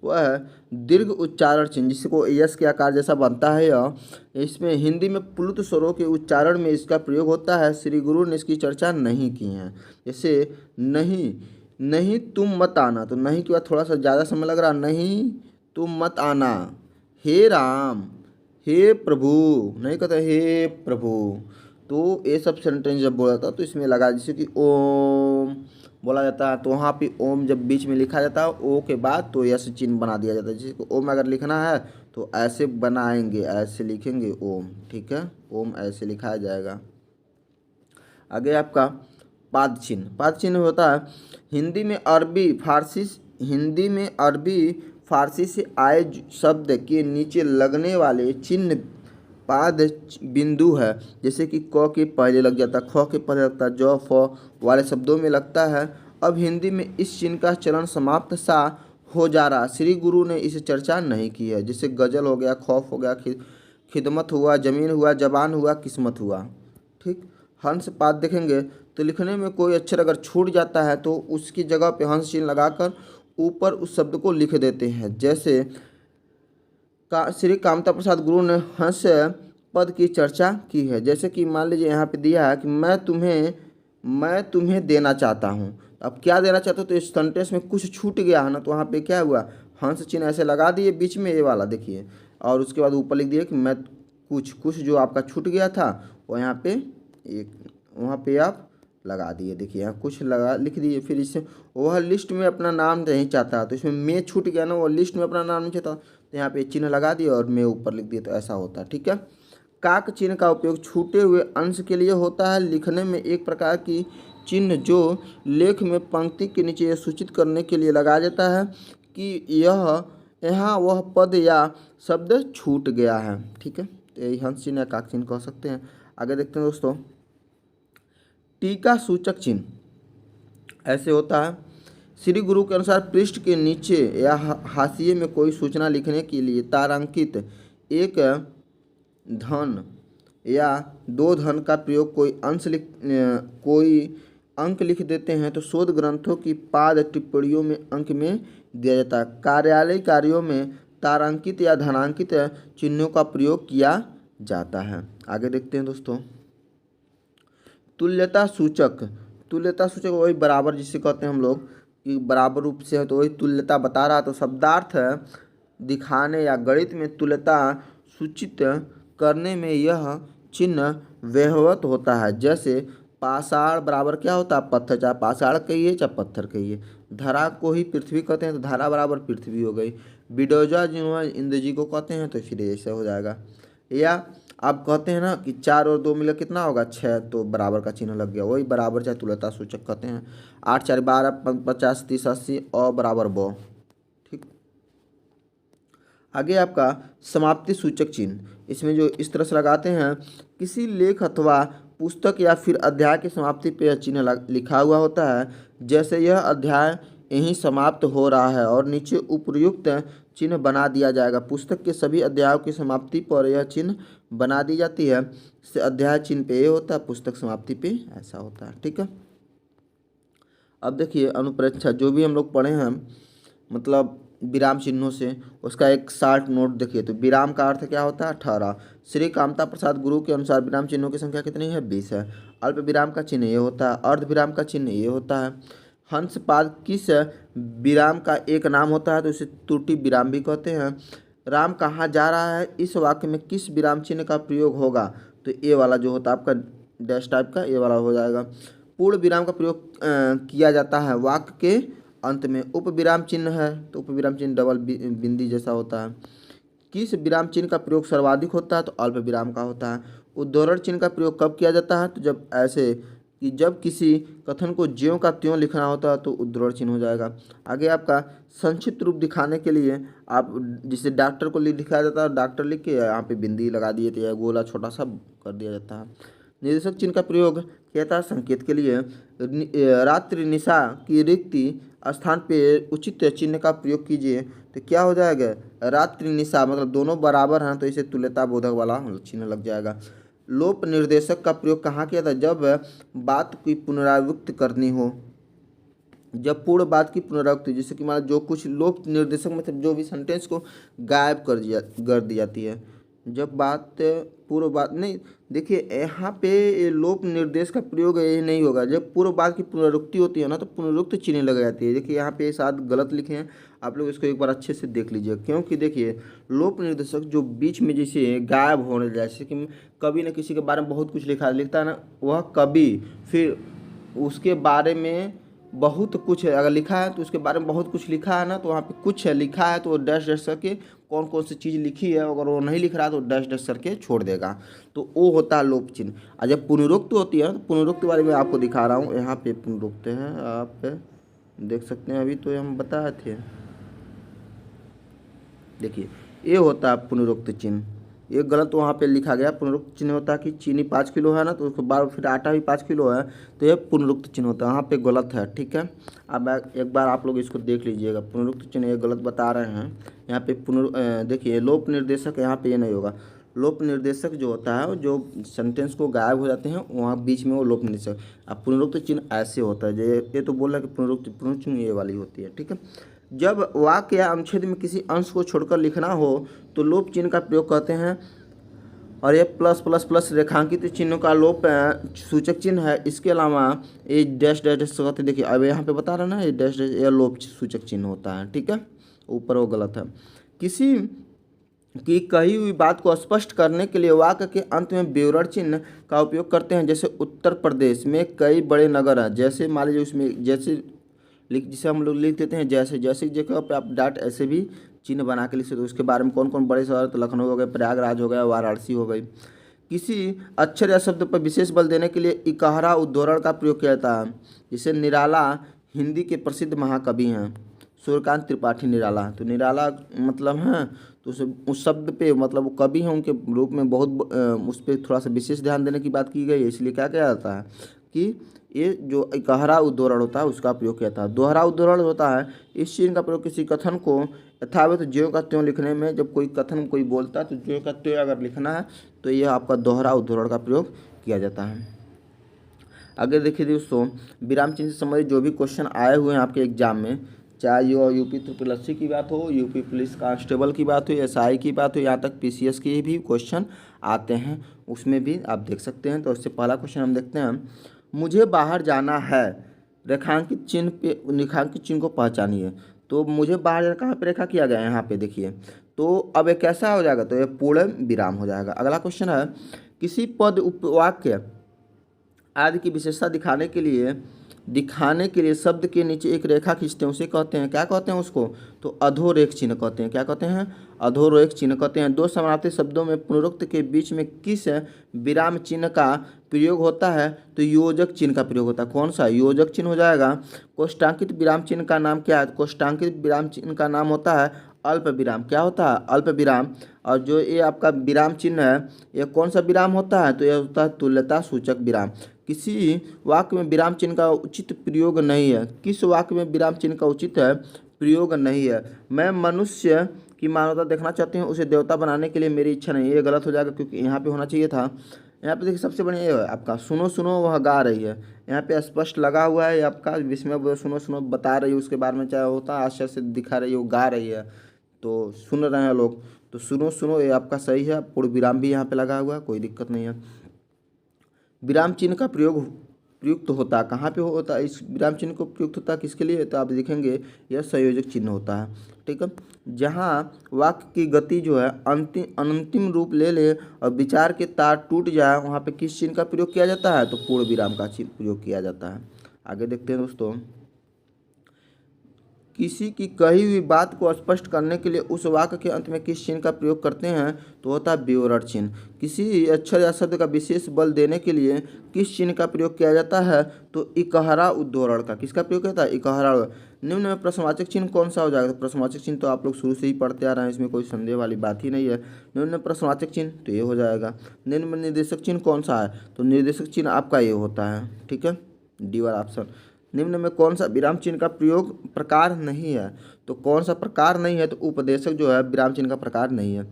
वह है दीर्घ उच्चारण चिन्ह, जिसको यस के आकार जैसा बनता है यह। इसमें हिंदी में प्लुत स्वरों के उच्चारण में इसका प्रयोग होता है। श्री गुरु ने इसकी चर्चा नहीं की है। जैसे नहीं, नहीं तुम मत आना, तो नहीं के बाद थोड़ा सा ज़्यादा समय लग रहा, नहीं तुम मत आना। हे राम, हे प्रभु, नहीं कहते हे प्रभु। तो ये सब सेंटेंस जब बोला था तो इसमें लगा, जैसे कि ओम बोला जाता है तो वहाँ पे ओम जब बीच में लिखा जाता है ओ के बाद तो यस चिन्ह बना दिया जाता है। जैसे कि ओम अगर लिखना है तो ऐसे बनाएंगे, ऐसे लिखेंगे ओम, ठीक है, ओम ऐसे लिखाया जाएगा। आगे आपका पाद चिन्ह। पाद चिन्ह होता है हिंदी में अरबी फारसी से आए शब्द के नीचे लगने वाले चिन्ह पाद बिंदु है। जैसे कि क के पहले लग जाता, ख के पहले लगता, ज फ वाले शब्दों में लगता है। अब हिंदी में इस चिन्ह का चलन समाप्त सा हो जा रहा। श्री गुरु ने इसे चर्चा नहीं की है। जैसे गजल हो गया, खौफ हो गया, खिदमत हुआ, जमीन हुआ, जबान हुआ, किस्मत हुआ, ठीक। हंस पाद देखेंगे तो लिखने में कोई अक्षर अगर छूट जाता है तो उसकी जगह पे हंस चिन्ह लगाकर ऊपर उस शब्द को लिख देते हैं। जैसे श्री कामता प्रसाद गुरु ने हंस पद की चर्चा की है। जैसे कि मान लीजिए यहाँ पे दिया है कि मैं तुम्हें देना चाहता हूँ। अब क्या देना चाहते हो, तो इस सेंटेंस में कुछ छूट गया है ना, तो वहाँ पे क्या हुआ, हंस चिन्ह ऐसे लगा दिए बीच में ये वाला देखिए, और उसके बाद ऊपर लिख दिए कि मैं कुछ जो आपका छूट गया था वो यहाँ पे एक वहाँ पे आप लगा दिए। देखिए यहाँ कुछ लगा लिख दिए। फिर इससे वह लिस्ट में अपना नाम नहीं चाहता, तो इसमें मैं छूट गया ना, वो लिस्ट में अपना नाम नहीं चाहता, तो यहाँ पे चिन्ह लगा दिया और मैं ऊपर लिख दिया, तो ऐसा होता है, ठीक है। काक चिन्ह का उपयोग छूटे हुए अंश के लिए होता है। लिखने में एक प्रकार की चिन्ह जो लेख में पंक्ति के नीचे यह सूचित करने के लिए लगाया जाता है कि यहाँ वह पद या शब्द छूट गया है, ठीक है। तो यही हंस चिन्ह या काक चिन्ह कह सकते हैं। आगे देखते हैं दोस्तों, टीका सूचक चिन्ह ऐसे होता है। श्री गुरु के अनुसार पृष्ठ के नीचे या हाशिए में कोई सूचना लिखने के लिए तारांकित एक धन या दो धन का प्रयोग कोई अंक लिख देते हैं तो शोध ग्रंथों की पाद टिप्पणियों में अंक में दिया जाता है। कार्यालय कार्यों में तारांकित या धनांकित चिन्हों का प्रयोग किया जाता है। आगे देखते हैं दोस्तों, तुल्यता सूचक वही बराबर जिसे कहते हैं हम लोग कि बराबर रूप से है, तो वही तुल्यता बता रहा। तो शब्दार्थ दिखाने या गणित में तुल्यता सूचित करने में यह चिन्ह व्यवहृत होता है। जैसे पाषाण बराबर क्या होता है, पत्थर, चाहे पाषाण कहिए चाहे पत्थर कहिए। धरा को ही पृथ्वी कहते हैं तो धारा बराबर पृथ्वी हो गई। बिडोजा जिन्होंने इंद्र जी को कहते हैं तो फिर ऐसे हो जाएगा। या आप कहते हैं ना कि 4 और 2 मिला कितना होगा 6, तो बराबर का चिन्ह लग गया, वही बराबर चाहे तुल्यता सूचक कहते हैं। 8 4 12 50 30 80 अ बराबर ब, ठीक। आगे आपका समाप्ति सूचक चिन्ह, इसमें जो इस तरह से लगाते हैं, किसी लेख अथवा पुस्तक या फिर अध्याय की समाप्ति पे यह चिन्ह लिखा हुआ होता है। जैसे यह अध्याय यहीं समाप्त हो रहा है और नीचे उपर्युक्त चिन्ह बना दिया जाएगा। पुस्तक के सभी अध्यायों की समाप्ति पर यह चिन्ह बना दी जाती है। से अध्याय चिन्ह पे ये होता है, पुस्तक समाप्ति पे ऐसा होता है, ठीक है। अब देखिए अनुप्रेक्षा जो भी हम लोग पढ़े हैं मतलब विराम चिन्हों से, उसका एक शार्ट नोट देखिए। तो विराम का अर्थ क्या होता है, 18। श्री कामता प्रसाद गुरु के अनुसार विराम चिन्हों की संख्या कितनी है, 20 है। अल्प विराम का चिन्ह ये होता है, अर्ध विराम का चिन्ह ये होता है। हंस पाद किस विराम का एक नाम होता है तो इसे त्रुटि विराम भी कहते हैं। राम कहाँ जा रहा है, इस वाक्य में किस विराम चिन्ह का प्रयोग होगा, तो ये वाला जो होता है आपका डैश टाइप का ये वाला हो जाएगा। पूर्ण विराम का प्रयोग किया जाता है वाक्य के अंत में। उप विराम चिन्ह है तो उप विराम चिन्ह डबल बिंदी जैसा होता है। किस विराम चिन्ह का प्रयोग सर्वाधिक होता है, तो अल्प विराम का होता है। उद्धरण चिन्ह का प्रयोग कब किया जाता है, तो जब ऐसे कि जब किसी कथन को ज्यों का त्यों लिखना होता है तो उद्धरण चिन्ह हो जाएगा। आगे आपका संक्षिप्त रूप दिखाने के लिए आप जिसे डॉक्टर को लिखा जाता है, डॉक्टर लिख के यहाँ पे बिंदी लगा दिए थे या गोला छोटा सा कर दिया जाता है। निर्देशक चिन्ह का प्रयोग किया जाता है संकेत के लिए। रात्रि निशा की रिक्ति स्थान पे उचित चिन्ह का प्रयोग कीजिए, तो क्या हो जाएगा, रात्रि निशा मतलब दोनों बराबर हैं तो इसे तुल्यता बोधक वाला चिन्ह लग जाएगा। लोप निर्देशक का प्रयोग कहाँ किया था, जब बात की पुनरावृत्ति करनी हो, जब पूर्ण बात की पुनरावृत्ति, जैसे कि मान जो कुछ लोप निर्देशक मतलब जो भी सेंटेंस को गायब कर दी जाती है। जब बात पूर्व बात नहीं, देखिए यहाँ पे ये लोप निर्देश का प्रयोग ये नहीं होगा। जब पूर्व बात की पुनरुक्ति होती है ना, तो पुनरुक्त चिन्ह लगाई जाती है। देखिए यहाँ पे शायद गलत लिखे हैं, आप लोग इसको एक बार अच्छे से देख लीजिए, क्योंकि देखिए लोप निर्देशक जो बीच में जैसे गायब होने जैसे कि कभी न किसी के बारे में बहुत कुछ लिखता है ना, वह कभी फिर उसके बारे में बहुत कुछ है, अगर लिखा है तो उसके बारे में बहुत कुछ लिखा है ना, तो वहाँ पे कुछ है लिखा है तो डैश डैश करके कौन कौन सी चीज़ लिखी है, अगर वो नहीं लिख रहा है तो डैश डैश करके छोड़ देगा, तो वो होता है लोप चिन्ह। और जब पुनरुक्त होती है तो पुनरुक्त बारे में आपको दिखा रहा हूँ, यहाँ पे पुनरुक्त है, आप देख सकते हैं, अभी तो हम बताए थे। देखिए ये होता है पुनरुक्त चिन्ह, ये गलत वहाँ पे लिखा गया। पुनरुक्त चिन्ह होता है कि चीनी 5 किलो है ना, तो उसके बाद फिर आटा भी 5 किलो है, तो ये पुनरुक्त चिन्ह होता है, यहाँ पे गलत है। ठीक है, अब एक बार आप लोग इसको देख लीजिएगा, पुनरुक्त चिन्ह ये गलत बता रहे हैं। यहाँ पे देखिए लोप निर्देशक, यहाँ पे ये नहीं होगा। लोप निर्देशक जो होता है, जो सेंटेंस को गायब हो जाते हैं वहाँ बीच में वो लोप निर्देशक। अब पुनरुक्त चिन्ह ऐसे होता है, ये तो बोल रहा है कि पुनरुक्त चिन्ह ये वाली होती है। ठीक है, जब वाक्य या अनुच्छेद में किसी अंश को छोड़कर लिखना हो तो लोप चिन्ह का प्रयोग करते हैं। और ये प्लस प्लस प्लस रेखांकित चिन्हों का लोप सूचक चिन्ह है। इसके अलावा ये डैश डैश डैश करते, देखिए अब यहाँ पे बता रहा ना, ये डैश डैश ये लोप सूचक चिन्ह होता है। ठीक है, ऊपर वो गलत है। किसी की कही हुई बात को स्पष्ट करने के लिए वाक्य के अंत में विवरण चिन्ह का उपयोग करते हैं। जैसे उत्तर प्रदेश में कई बड़े नगर हैं, जैसे मान लीजिए उसमें जैसे जिसे हम लोग लिख देते हैं जैसे, जैसे की जगह पे आप डाट ऐसे भी चिन्ह बना के लिख सकते हो। उसके बारे में कौन कौन बड़े शहर, तो लखनऊ हो गए, प्रयागराज हो गया, वाराणसी हो गई। किसी अक्षर या शब्द पर विशेष बल देने के लिए इकहरा उद्धरण का प्रयोग किया जाता है। जैसे निराला हिंदी के प्रसिद्ध महाकवि हैं सूर्यकांत त्रिपाठी निराला, तो निराला मतलब हैं, तो उस शब्द पे मतलब वो कवि हैं, उनके रूप में बहुत उस पर थोड़ा सा विशेष ध्यान देने की बात की गई है। इसलिए क्या किया जाता है कि ये जो इकहरा उद्धरण होता है उसका प्रयोग किया था। दोहरा उद्धरण होता है, इस चिन्ह का प्रयोग किसी कथन को यथावत ज्यों का त्यों लिखने में। जब कोई कथन कोई बोलता है तो ज्यों का त्यों अगर लिखना है तो यह आपका दोहरा उद्धरण का प्रयोग किया जाता है। आगे देखिए दोस्तों, विराम चिन्ह से संबंधित जो भी क्वेश्चन आए हुए हैं आपके एग्जाम में, चाहे यो यूपी ट्रिपल एससी की बात हो, यूपी पुलिस कांस्टेबल की बात हो, एसआई की बात हो, यहाँ तक पीसीएस के भी क्वेश्चन आते हैं, उसमें भी आप देख सकते हैं। तो उससे पहला क्वेश्चन हम देखते हैं, मुझे बाहर जाना है, रेखांकित चिन्ह को पहचानिए। तो मुझे बाहर जाना कहाँ पे रेखा किया गया है, यहाँ पे देखिए। तो अब ये कैसा हो जाएगा, तो ये पूर्ण विराम हो जाएगा। अगला क्वेश्चन है, किसी पद उपवाक्य आदि की विशेषता दिखाने के लिए शब्द के नीचे एक रेखा खींचते हैं, उसे कहते हैं, क्या कहते हैं उसको, तो अधोरेख चिन्ह कहते हैं। क्या कहते हैं, अधोरेख चिन्ह कहते हैं। दो समानार्थी शब्दों में पुनरुक्त के बीच में किस विराम चिन्ह का प्रयोग होता है, तो योजक चिन्ह का प्रयोग होता है। कौन सा, योजक चिन्ह हो जाएगा। कोष्टांकित विराम चिन्ह का नाम क्या है, कोष्टांकित विराम चिन्ह का नाम होता है अल्प विराम। क्या होता है, अल्प विराम। और जो ये आपका विराम चिन्ह है, ये कौन सा विराम होता है, तो यह होता है तुल्यता सूचक विराम। किसी वाक्य में विराम चिन्ह का उचित प्रयोग नहीं है, किस वाक्य में विराम चिन्ह का उचित है प्रयोग नहीं है। मैं मनुष्य की मानवता देखना चाहती हूँ, उसे देवता बनाने के लिए मेरी इच्छा नहीं है, ये गलत हो जाएगा, क्योंकि यहाँ पे होना चाहिए था। यहाँ पे देखिए सबसे बढ़िया ये है आपका, सुनो सुनो वह गा रही है। यहाँ पे स्पष्ट लगा हुआ है आपका, विस्मय सुनो सुनो बता रही है उसके बारे में, चाहे होता है आश्चर्य से दिखा रही है, वो गा रही है, तो सुन रहे हैं लोग, तो सुनो सुनो ये आपका सही है। पूर्ण विराम भी यहाँ पे लगा हुआ है, कोई दिक्कत नहीं है। विराम चिन्ह का प्रयुक्त होता है, कहाँ पे होता है, इस विराम चिन्ह को प्रयुक्त होता है किसके लिए, तो आप देखेंगे यह संयोजक चिन्ह होता है। ठीक है, जहाँ वाक्य की गति जो है अंतिम रूप ले ले और विचार के तार टूट जाए, वहाँ पे किस चिन्ह का प्रयोग किया जाता है, तो पूर्ण विराम का चिन्ह प्रयोग किया जाता है। आगे देखते हैं दोस्तों, किसी की कही हुई बात को स्पष्ट करने के लिए उस वाक्य के अंत में किस चिन्ह का प्रयोग करते हैं, तो होता है विवरण चिन्ह। किसी अक्षर या शब्द का विशेष बल देने के लिए किस चिन्ह का प्रयोग किया जाता है, तो इकहरा उद्धरण का। किसका प्रयोग होता है, इकहरा। निम्न में प्रश्नवाचक चिन्ह कौन सा हो जाएगा, तो प्रश्नवाचक चिन्ह तो आप लोग शुरू से ही पढ़ते आ रहे हैं, इसमें कोई संदेह वाली बात ही नहीं है। निम्न में प्रश्नवाचक चिन्ह तो ये हो जाएगा। निम्न में निर्देशक चिन्ह कौन सा है, तो निर्देशक चिन्ह आपका ये होता है। ठीक है, डी वाला ऑप्शन। निम्न में कौन सा विराम चिन्ह का प्रयोग प्रकार नहीं है, तो कौन सा प्रकार नहीं है, तो उपदेशक जो है विराम चिन्ह का प्रकार नहीं है।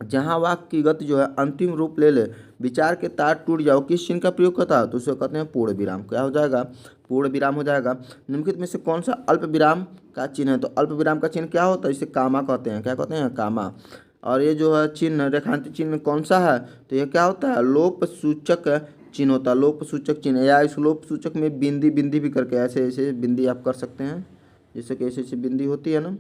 जहाँ वाक्य की गति जो है अंतिम रूप ले ले, विचार के तार टूट जाओ किस चिन्ह का प्रयोग करता है, तो उसे कहते हैं पूर्ण विराम। क्या हो जाएगा, पूर्ण विराम हो जाएगा। निम्नलिखित में से कौन सा अल्प विराम का चिन्ह है, तो अल्प विराम का चिन्ह क्या होता है, इसे कामा कहते हैं। क्या कहते हैं, कामा। और ये जो है चिन्ह रेखांकित चिन्ह कौन सा है, तो ये क्या होता है, लोप सूचक चिन्ह होता है, लोप सूचक चिन्ह। या इस लोप सूचक में बिंदी बिंदी भी करके ऐसे ऐसे बिंदी आप कर सकते हैं, जैसे कि ऐसे ऐसे बिंदी होती है ना,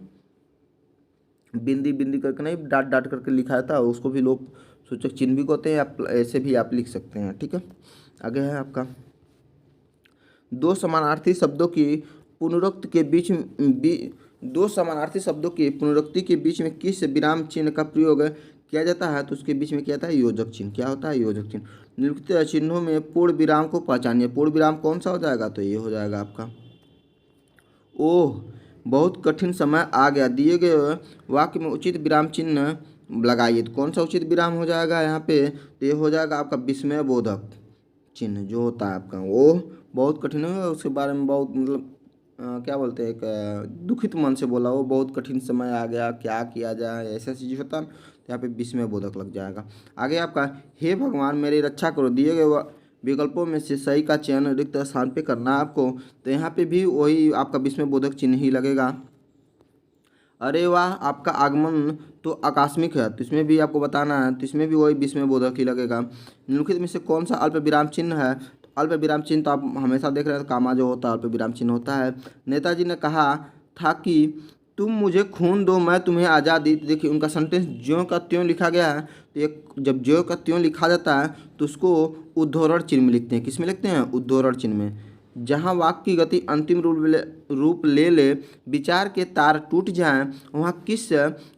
बिंदी बिंदी करके नहीं, डाट डाट करके लिखा था, उसको भी लोप सूचक चिन्ह भी कहते हैं। आप ऐसे भी आप लिख सकते हैं। ठीक है, आगे है आपका, दो समानार्थी शब्दों की पुनरुक्ति के दो समानार्थी शब्दों की पुनरुक्ति के बीच में किस विराम चिन्ह का प्रयोग किया जाता है, तो उसके बीच में क्या होता है, योजक चिन्ह। क्या होता है, योजक चिन्ह। निम्नलिखित चिन्हों में पूर्ण विराम को पहचानिए। पूर्ण विराम कौन सा हो जाएगा, तो ये हो जाएगा आपका, ओह बहुत कठिन समय आ गया, दिए गए वाक्य में उचित विराम चिन्ह लगाइए। तो कौन सा उचित विराम हो जाएगा यहाँ पे, तो ये हो जाएगा आपका विस्मय बोधक चिन्ह जो होता है आपका, वो बहुत कठिन है, उसके बारे में बहुत मतलब क्या बोलते हैं, एक दुखित मन से बोला, वो बहुत कठिन समय आ गया, क्या किया जाए, ऐसा चीज होता है, तो यहाँ पे विस्मय बोधक लग जाएगा। आगे आपका, हे भगवान मेरी रक्षा करो, दिए गए विकल्पों में से सही का चयन रिक्त स्थान पे करना है आपको, तो यहाँ पे भी वही आपका विस्मय बोधक चिन्ह ही लगेगा। अरे वाह आपका आगमन तो आकस्मिक है, तो इसमें भी आपको बताना है, तो इसमें भी वही विस्मय बोधक ही लगेगा। निम्नलिखित में से कौन सा अल्प विराम चिन्ह है, तो अल्प विराम चिन्ह तो आप हमेशा देख रहे हैं, कामा जो होता है अल्प विराम चिन्ह होता है। नेताजी ने कहा था कि तुम मुझे खून दो मैं तुम्हें आज़ादी, तो देखिए उनका सेंटेंस ज्यों का त्यों लिखा गया है, तो एक जब ज्यों का त्यों लिखा जाता है तो उसको उद्धरण चिन्ह में लिखते हैं। किस में लिखते हैं, उद्धरण चिन्ह में। जहाँ वाक्य की गति अंतिम रूप ले ले, विचार के तार टूट जाएं, वहाँ किस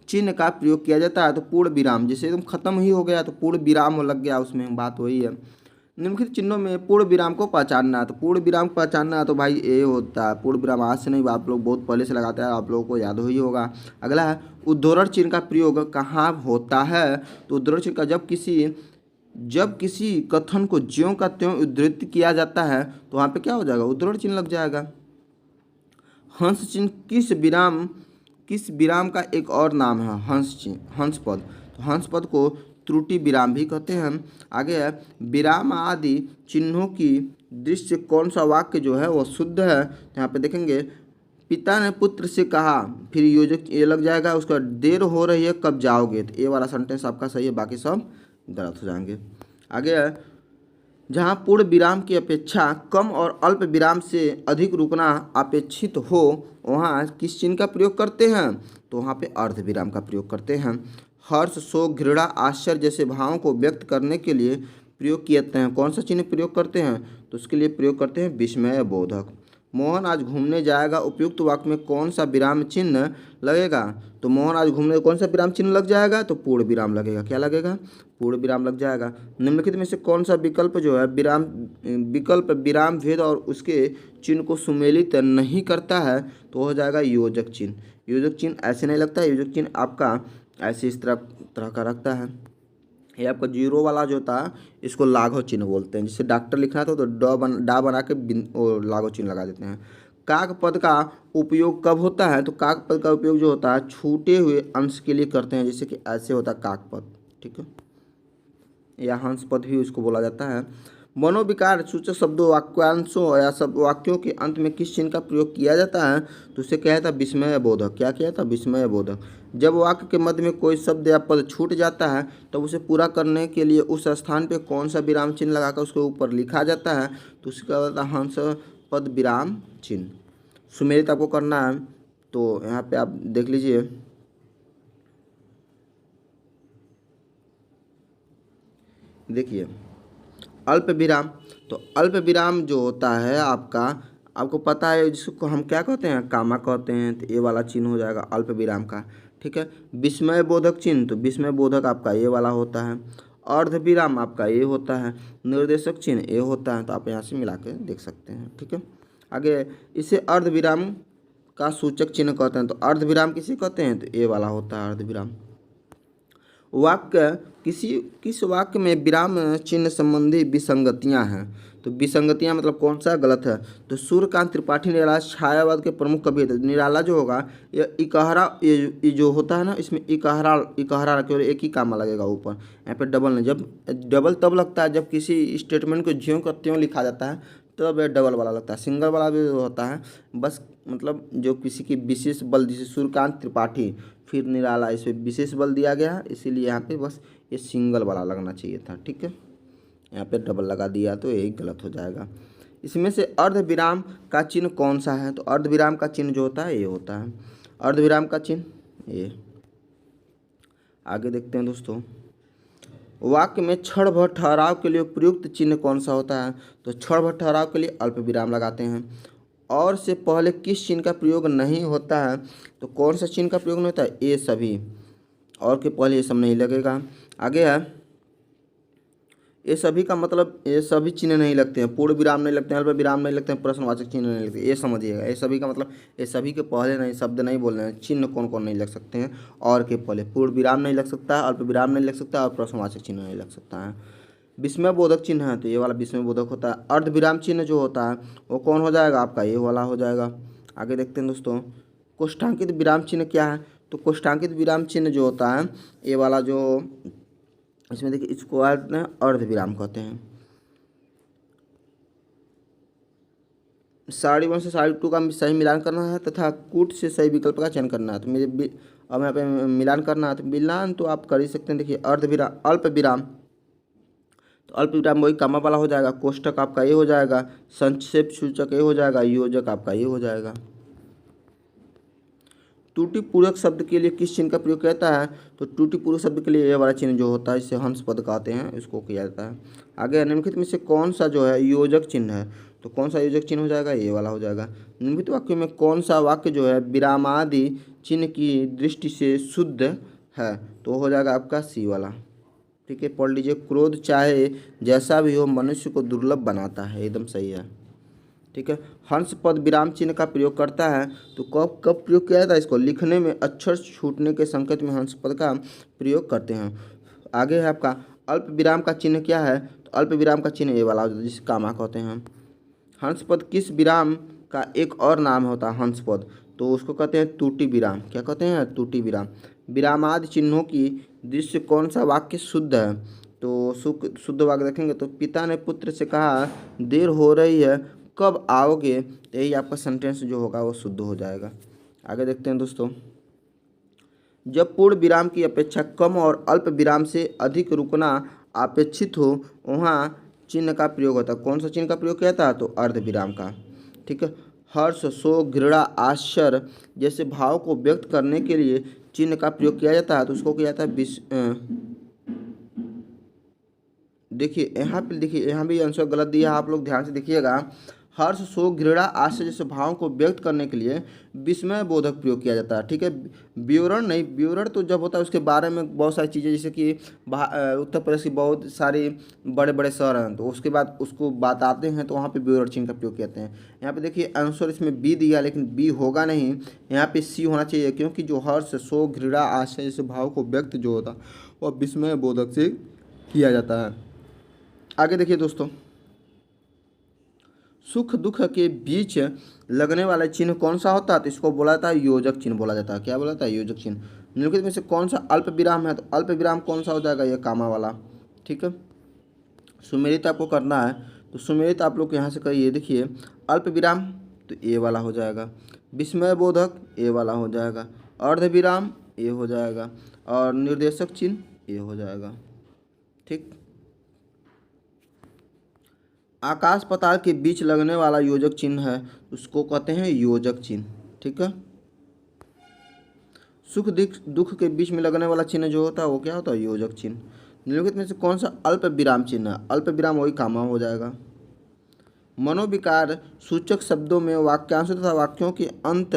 चिन्ह का प्रयोग किया जाता है, तो पूर्ण विराम। जैसे एकदम खत्म ही हो गया तो पूर्ण विराम लग गया, उसमें बात वही है। निम्नलिखित चिन्हों में पूर्ण विराम को पहचानना है, तो पूर्ण विराम को पहचानना है तो भाई ए होता है। पूर्ण विराम आज से नहीं, आप लोग बहुत पहले से लगाते हैं, आप लोगों को याद ही होगा। अगला है, उद्धरण चिन्ह का प्रयोग कहाँ होता है, तो उद्धरण चिन्ह का जब किसी कथन को ज्यों का त्यों उद्धृत किया जाता है, तो वहाँ पे क्या हो जाएगा, उद्धरण चिन्ह लग जाएगा। हंस चिन्ह किस विराम का एक और नाम है, हंस चिन्ह, हंस पद। तो हंस पद को त्रुटि विराम भी कहते हैं। आगे है, विराम आदि चिन्हों की दृष्टि से कौन सा वाक्य जो है वो शुद्ध है, तो यहाँ पे देखेंगे, पिता ने पुत्र से कहा, फिर योजक ये लग जाएगा, उसका देर हो रही है कब जाओगे, तो ये वाला सेंटेंस आपका सही है, बाकी सब गलत हो जाएंगे। आगे है, जहाँ पूर्ण विराम की अपेक्षा कम और अल्प विराम से अधिक रुकना अपेक्षित हो, वहाँ किस चिन्ह का प्रयोग करते हैं, तो वहाँ पे अर्ध विराम का प्रयोग करते हैं। हर्ष शोक घृणा आश्चर्य जैसे भावों को व्यक्त करने के लिए प्रयोग किए जाते हैं, कौन सा चिन्ह प्रयोग करते हैं, तो उसके लिए प्रयोग करते हैं विस्मय बोधक। मोहन आज घूमने जाएगा, उपयुक्त वाक्य में कौन सा विराम चिन्ह लगेगा, तो मोहन आज घूमने कौन सा विराम चिन्ह लग जाएगा, तो पूर्ण विराम लगेगा। क्या लगेगा, पूर्ण विराम लग जाएगा। निम्नलिखित में से कौन सा विकल्प जो है विकल्प विराम भेद और उसके चिन्ह को सुमेलित नहीं करता है, तो हो जाएगा योजक चिन्ह। योजक चिन्ह ऐसे नहीं लगता है, योजक चिन्ह आपका ऐसे इस तरह का रखता है। ये आपका जीरो वाला जो था इसको लाघव चिन्ह बोलते हैं। जैसे डॉक्टर लिखना था तो डा बना के लाघव चिन्ह लगा देते हैं। काक पद का उपयोग कब होता है, तो काक पद का उपयोग जो होता है छूटे हुए अंश के लिए करते हैं, जैसे कि ऐसे होता है काक पद, ठीक है, या हंस पद भी उसको बोला जाता है। मनोविकार सूचक शब्दों वाक्यांशों या सब वाक्यों के अंत में किस चिन्ह का प्रयोग किया जाता है, तो उसे क्या था, विस्मय बोधक। क्या किया था, विस्मय बोधक। जब वाक्य के मध्य में कोई शब्द या पद छूट जाता है तब उसे पूरा करने के लिए उस स्थान पे कौन सा विराम चिन्ह लगाकर उसके ऊपर लिखा जाता है, तो उसका होता है हंस पद विराम चिन्ह। सुमेलित आपको करना है, तो यहाँ पे आप देख लीजिए, देखिए अल्प विराम, तो अल्प विराम जो होता है आपका, आपको पता है जिसको हम क्या कहते हैं, कामा कहते हैं, तो ये वाला चिन्ह हो जाएगा अल्प विराम का, ठीक है। विस्मय बोधक चिन्ह, तो विस्मय बोधक आपका ये वाला होता है। अर्ध विराम आपका ये होता है। निर्देशक चिन्ह ये होता है, तो आप यहाँ से मिला के देख सकते हैं, ठीक है। आगे इसे अर्ध विराम का सूचक चिन्ह कहते हैं, तो अर्ध विराम किसे कहते हैं, तो ये वाला होता है अर्ध विराम। वाक्य किस वाक्य में विराम चिन्ह संबंधी विसंगतियां हैं? तो विसंगतियां मतलब कौन सा गलत है? तो सूर्यकांत त्रिपाठी निराला छायावाद के प्रमुख कवि थे। निराला जो होगा ये इकहरा, ये जो होता है ना, इसमें इकहरा इकहरा केवल एक ही कामा लगेगा ऊपर, यहाँ पे डबल नहीं। जब डबल तब लगता है जब किसी स्टेटमेंट को ज्यों का त्यों लिखा जाता है, तब ये डबल वाला लगता है। सिंगल वाला भी होता है बस, मतलब जो किसी की विशेष बल, जैसे सूर्यकांत त्रिपाठी फिर निराला, इसमें विशेष बल दिया गया है, इसीलिए यहाँ पे बस ये सिंगल वाला लगना चाहिए था। ठीक है, यहाँ पे डबल लगा दिया तो यही गलत हो जाएगा। इसमें से अर्धविराम का चिन्ह कौन सा है? तो अर्धविराम का चिन्ह जो होता है ये होता है अर्धविराम का चिन्ह ये। आगे देखते हैं दोस्तों, वाक्य में क्षण भर ठहराव के लिए प्रयुक्त चिन्ह कौन सा होता है? तो क्षण भर ठहराव के लिए अल्प विराम लगाते हैं। और से पहले किस चिन्ह का प्रयोग नहीं होता है? तो कौन सा चिन्ह का प्रयोग नहीं होता है? ये सभी। और के पहले ये सब नहीं लगेगा। आगे है, ये सभी का मतलब ये सभी चिन्ह नहीं लगते हैं, पूर्ण विराम नहीं लगते हैं, अल्प विराम नहीं लगते हैं, प्रश्नवाचक चिन्ह नहीं लगते। ये समझिएगा, ये सभी का मतलब ये सभी के पहले नहीं शब्द नहीं बोलने हैं, चिन्ह कौन कौन नहीं लग सकते हैं? और के पहले पूर्ण विराम नहीं लग सकता है, अल्प विराम नहीं लग सकता और प्रश्नवाचक चिन्ह नहीं लग सकता है। विस्मय बोधक चिन्ह है तो ये वाला विस्मय बोधक होता है। अर्ध विराम चिन्ह जो होता है वो कौन हो जाएगा? आपका ये वाला हो जाएगा। आगे देखते हैं दोस्तों, कोष्ठांकित विराम चिन्ह क्या है? तो कोष्ठांकित विराम चिन्ह जो होता है ये वाला, जो इसमें देखिए इसको अर्ध विराम कहते हैं। साड़ी 1 से साड़ी 2 का सही मिलान करना है तथा कूट से सही विकल्प का चयन करना है। तो मेरे अब यहाँ पे मिलान करना है, तो मिलान तो आप कर ही सकते हैं। देखिए अर्ध विराम, अल्प विराम, तो अल्प विराम वही कमा वाला हो जाएगा, कोष्टक आपका ये हो जाएगा, संक्षेप सूचक ये हो जाएगा, योजक आपका ये हो जाएगा। त्रुटि पूरक शब्द के लिए किस चिन्ह का प्रयोग किया जाता है? तो त्रुटि पूरक शब्द के लिए ये वाला चिन्ह जो होता है, इसे हंस पद कहते हैं, इसको किया जाता है। आगे निम्नलिखित में से कौन सा जो है योजक चिन्ह है? तो कौन सा योजक चिन्ह हो जाएगा? ये वाला हो जाएगा। निम्नलिखित वाक्य में कौन सा वाक्य जो है विरामादि चिन्ह की दृष्टि से शुद्ध है? तो हो जाएगा आपका सी वाला। ठीक है, पढ़ लीजिए, क्रोध चाहे जैसा भी हो मनुष्य को दुर्लभ बनाता है, एकदम सही है। ठीक है, हंस पद विराम चिन्ह का प्रयोग करता है, तो कब कब प्रयोग किया जाता है इसको? लिखने में अक्षर छूटने के संकेत में हंस पद का प्रयोग करते हैं। आगे है आपका अल्प विराम का चिन्ह क्या है? तो अल्प विराम का चिन्ह ये वाला जिसे कामा कहते हैं। हंस पद किस विराम का एक और नाम होता है? हंस पद, तो उसको कहते हैं त्रुटि विराम। क्या कहते हैं? त्रुटि विराम। विरामादि चिन्हों की दृष्टि कौन सा वाक्य शुद्ध है? तो शुद्ध वाक्य देखेंगे तो पिता ने पुत्र से कहा देर हो रही है, कब आओगे? यही आपका सेंटेंस जो होगा वो शुद्ध हो जाएगा। आगे देखते हैं दोस्तों, जब पूर्ण विराम की अपेक्षा कम और अल्प विराम से अधिक रुकना अपेक्षित हो, वहाँ चिन्ह का प्रयोग होता है। कौन सा चिन्ह का प्रयोग किया था? तो अर्ध विराम का। ठीक है, हर्ष, शोक, घृणा, आश्चर्य जैसे भाव को व्यक्त करने के लिए चिन्ह का प्रयोग किया जाता है, तो उसको किया जाता है देखिए यहाँ पे, देखिए यहाँ भी आंसर गलत दिया है, आप लोग ध्यान से देखिएगा। हर्ष, शोक, घृणा, आश्चर्य जैसे भावों को व्यक्त करने के लिए विस्मय बोधक प्रयोग किया जाता है। ठीक है, विवरण नहीं, विवरण तो जब होता है उसके बारे में बहुत सारी चीज़ें, जैसे कि उत्तर प्रदेश की बहुत सारी बड़े बड़े शहर हैं, तो उसके बाद उसको बताते हैं, तो वहाँ पे विवरण चिन्ह का प्रयोग करते हैं। यहाँ पे देखिए आंसर इसमें बी दिया, लेकिन बी होगा नहीं, यहाँ पे सी होना चाहिए, क्योंकि जो हर्ष, शोक, घृणा, आश्चर्य जैसे भाव को व्यक्त जो होता है वह विस्मय बोधक से किया जाता है। आगे देखिए दोस्तों, सुख दुख के बीच लगने वाला चिन्ह कौन सा होता है? तो इसको बोला जाता है योजक चिन्ह बोला जाता है। क्या बोला जाता है? योजक चिन्ह। निम्नलिखित में से कौन सा अल्प विराम है? तो अल्प विराम कौन सा हो जाएगा? ये कामा वाला। ठीक है, सुमेलित आपको करना है, तो सुमेलित आप लोग यहाँ से करिए। देखिए अल्प विराम तो ए वाला हो जाएगा, विस्मय बोधक ए वाला हो जाएगा, अर्ध विराम ए हो जाएगा और निर्देशक चिन्ह ए हो जाएगा। ठीक, आकाश पाताल के बीच लगने वाला योजक चिन्ह है, उसको कहते हैं योजक चिन्ह। ठीक है, सुख दुख के बीच में लगने वाला चिन्ह जो होता है वो क्या होता है? योजक चिन्ह। निम्नलिखित में से कौन सा अल्प विराम चिन्ह है? अल्प विराम वही कामा हो जाएगा। मनोविकार सूचक शब्दों में वाक्यांश तथा वाक्यों के अंत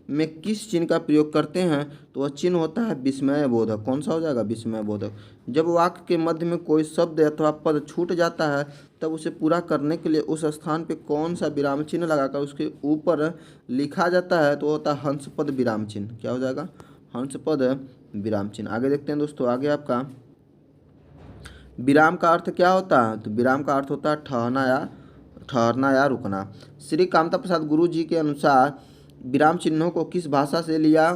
में किस चिन्ह का प्रयोग करते हैं? तो वह चिन्ह होता है विस्मय बोधक। कौन सा हो जाएगा? विस्मय बोधक। जब वाक्य के मध्य में कोई शब्द अथवा पद छूट जाता है, तब उसे पूरा करने के लिए उस स्थान पे कौन सा विराम चिन्ह लगाकर उसके ऊपर लिखा जाता है? तो होता है हंस पद विराम चिन्ह। क्या हो जाएगा? हंस पद विराम चिन्ह। आगे देखते हैं दोस्तों, आगे आपका विराम का अर्थ क्या होता है? तो विराम का अर्थ होता है ठहरना या रुकना। श्री कामता प्रसाद गुरु जी के अनुसार विराम चिन्हों को किस भाषा से लिया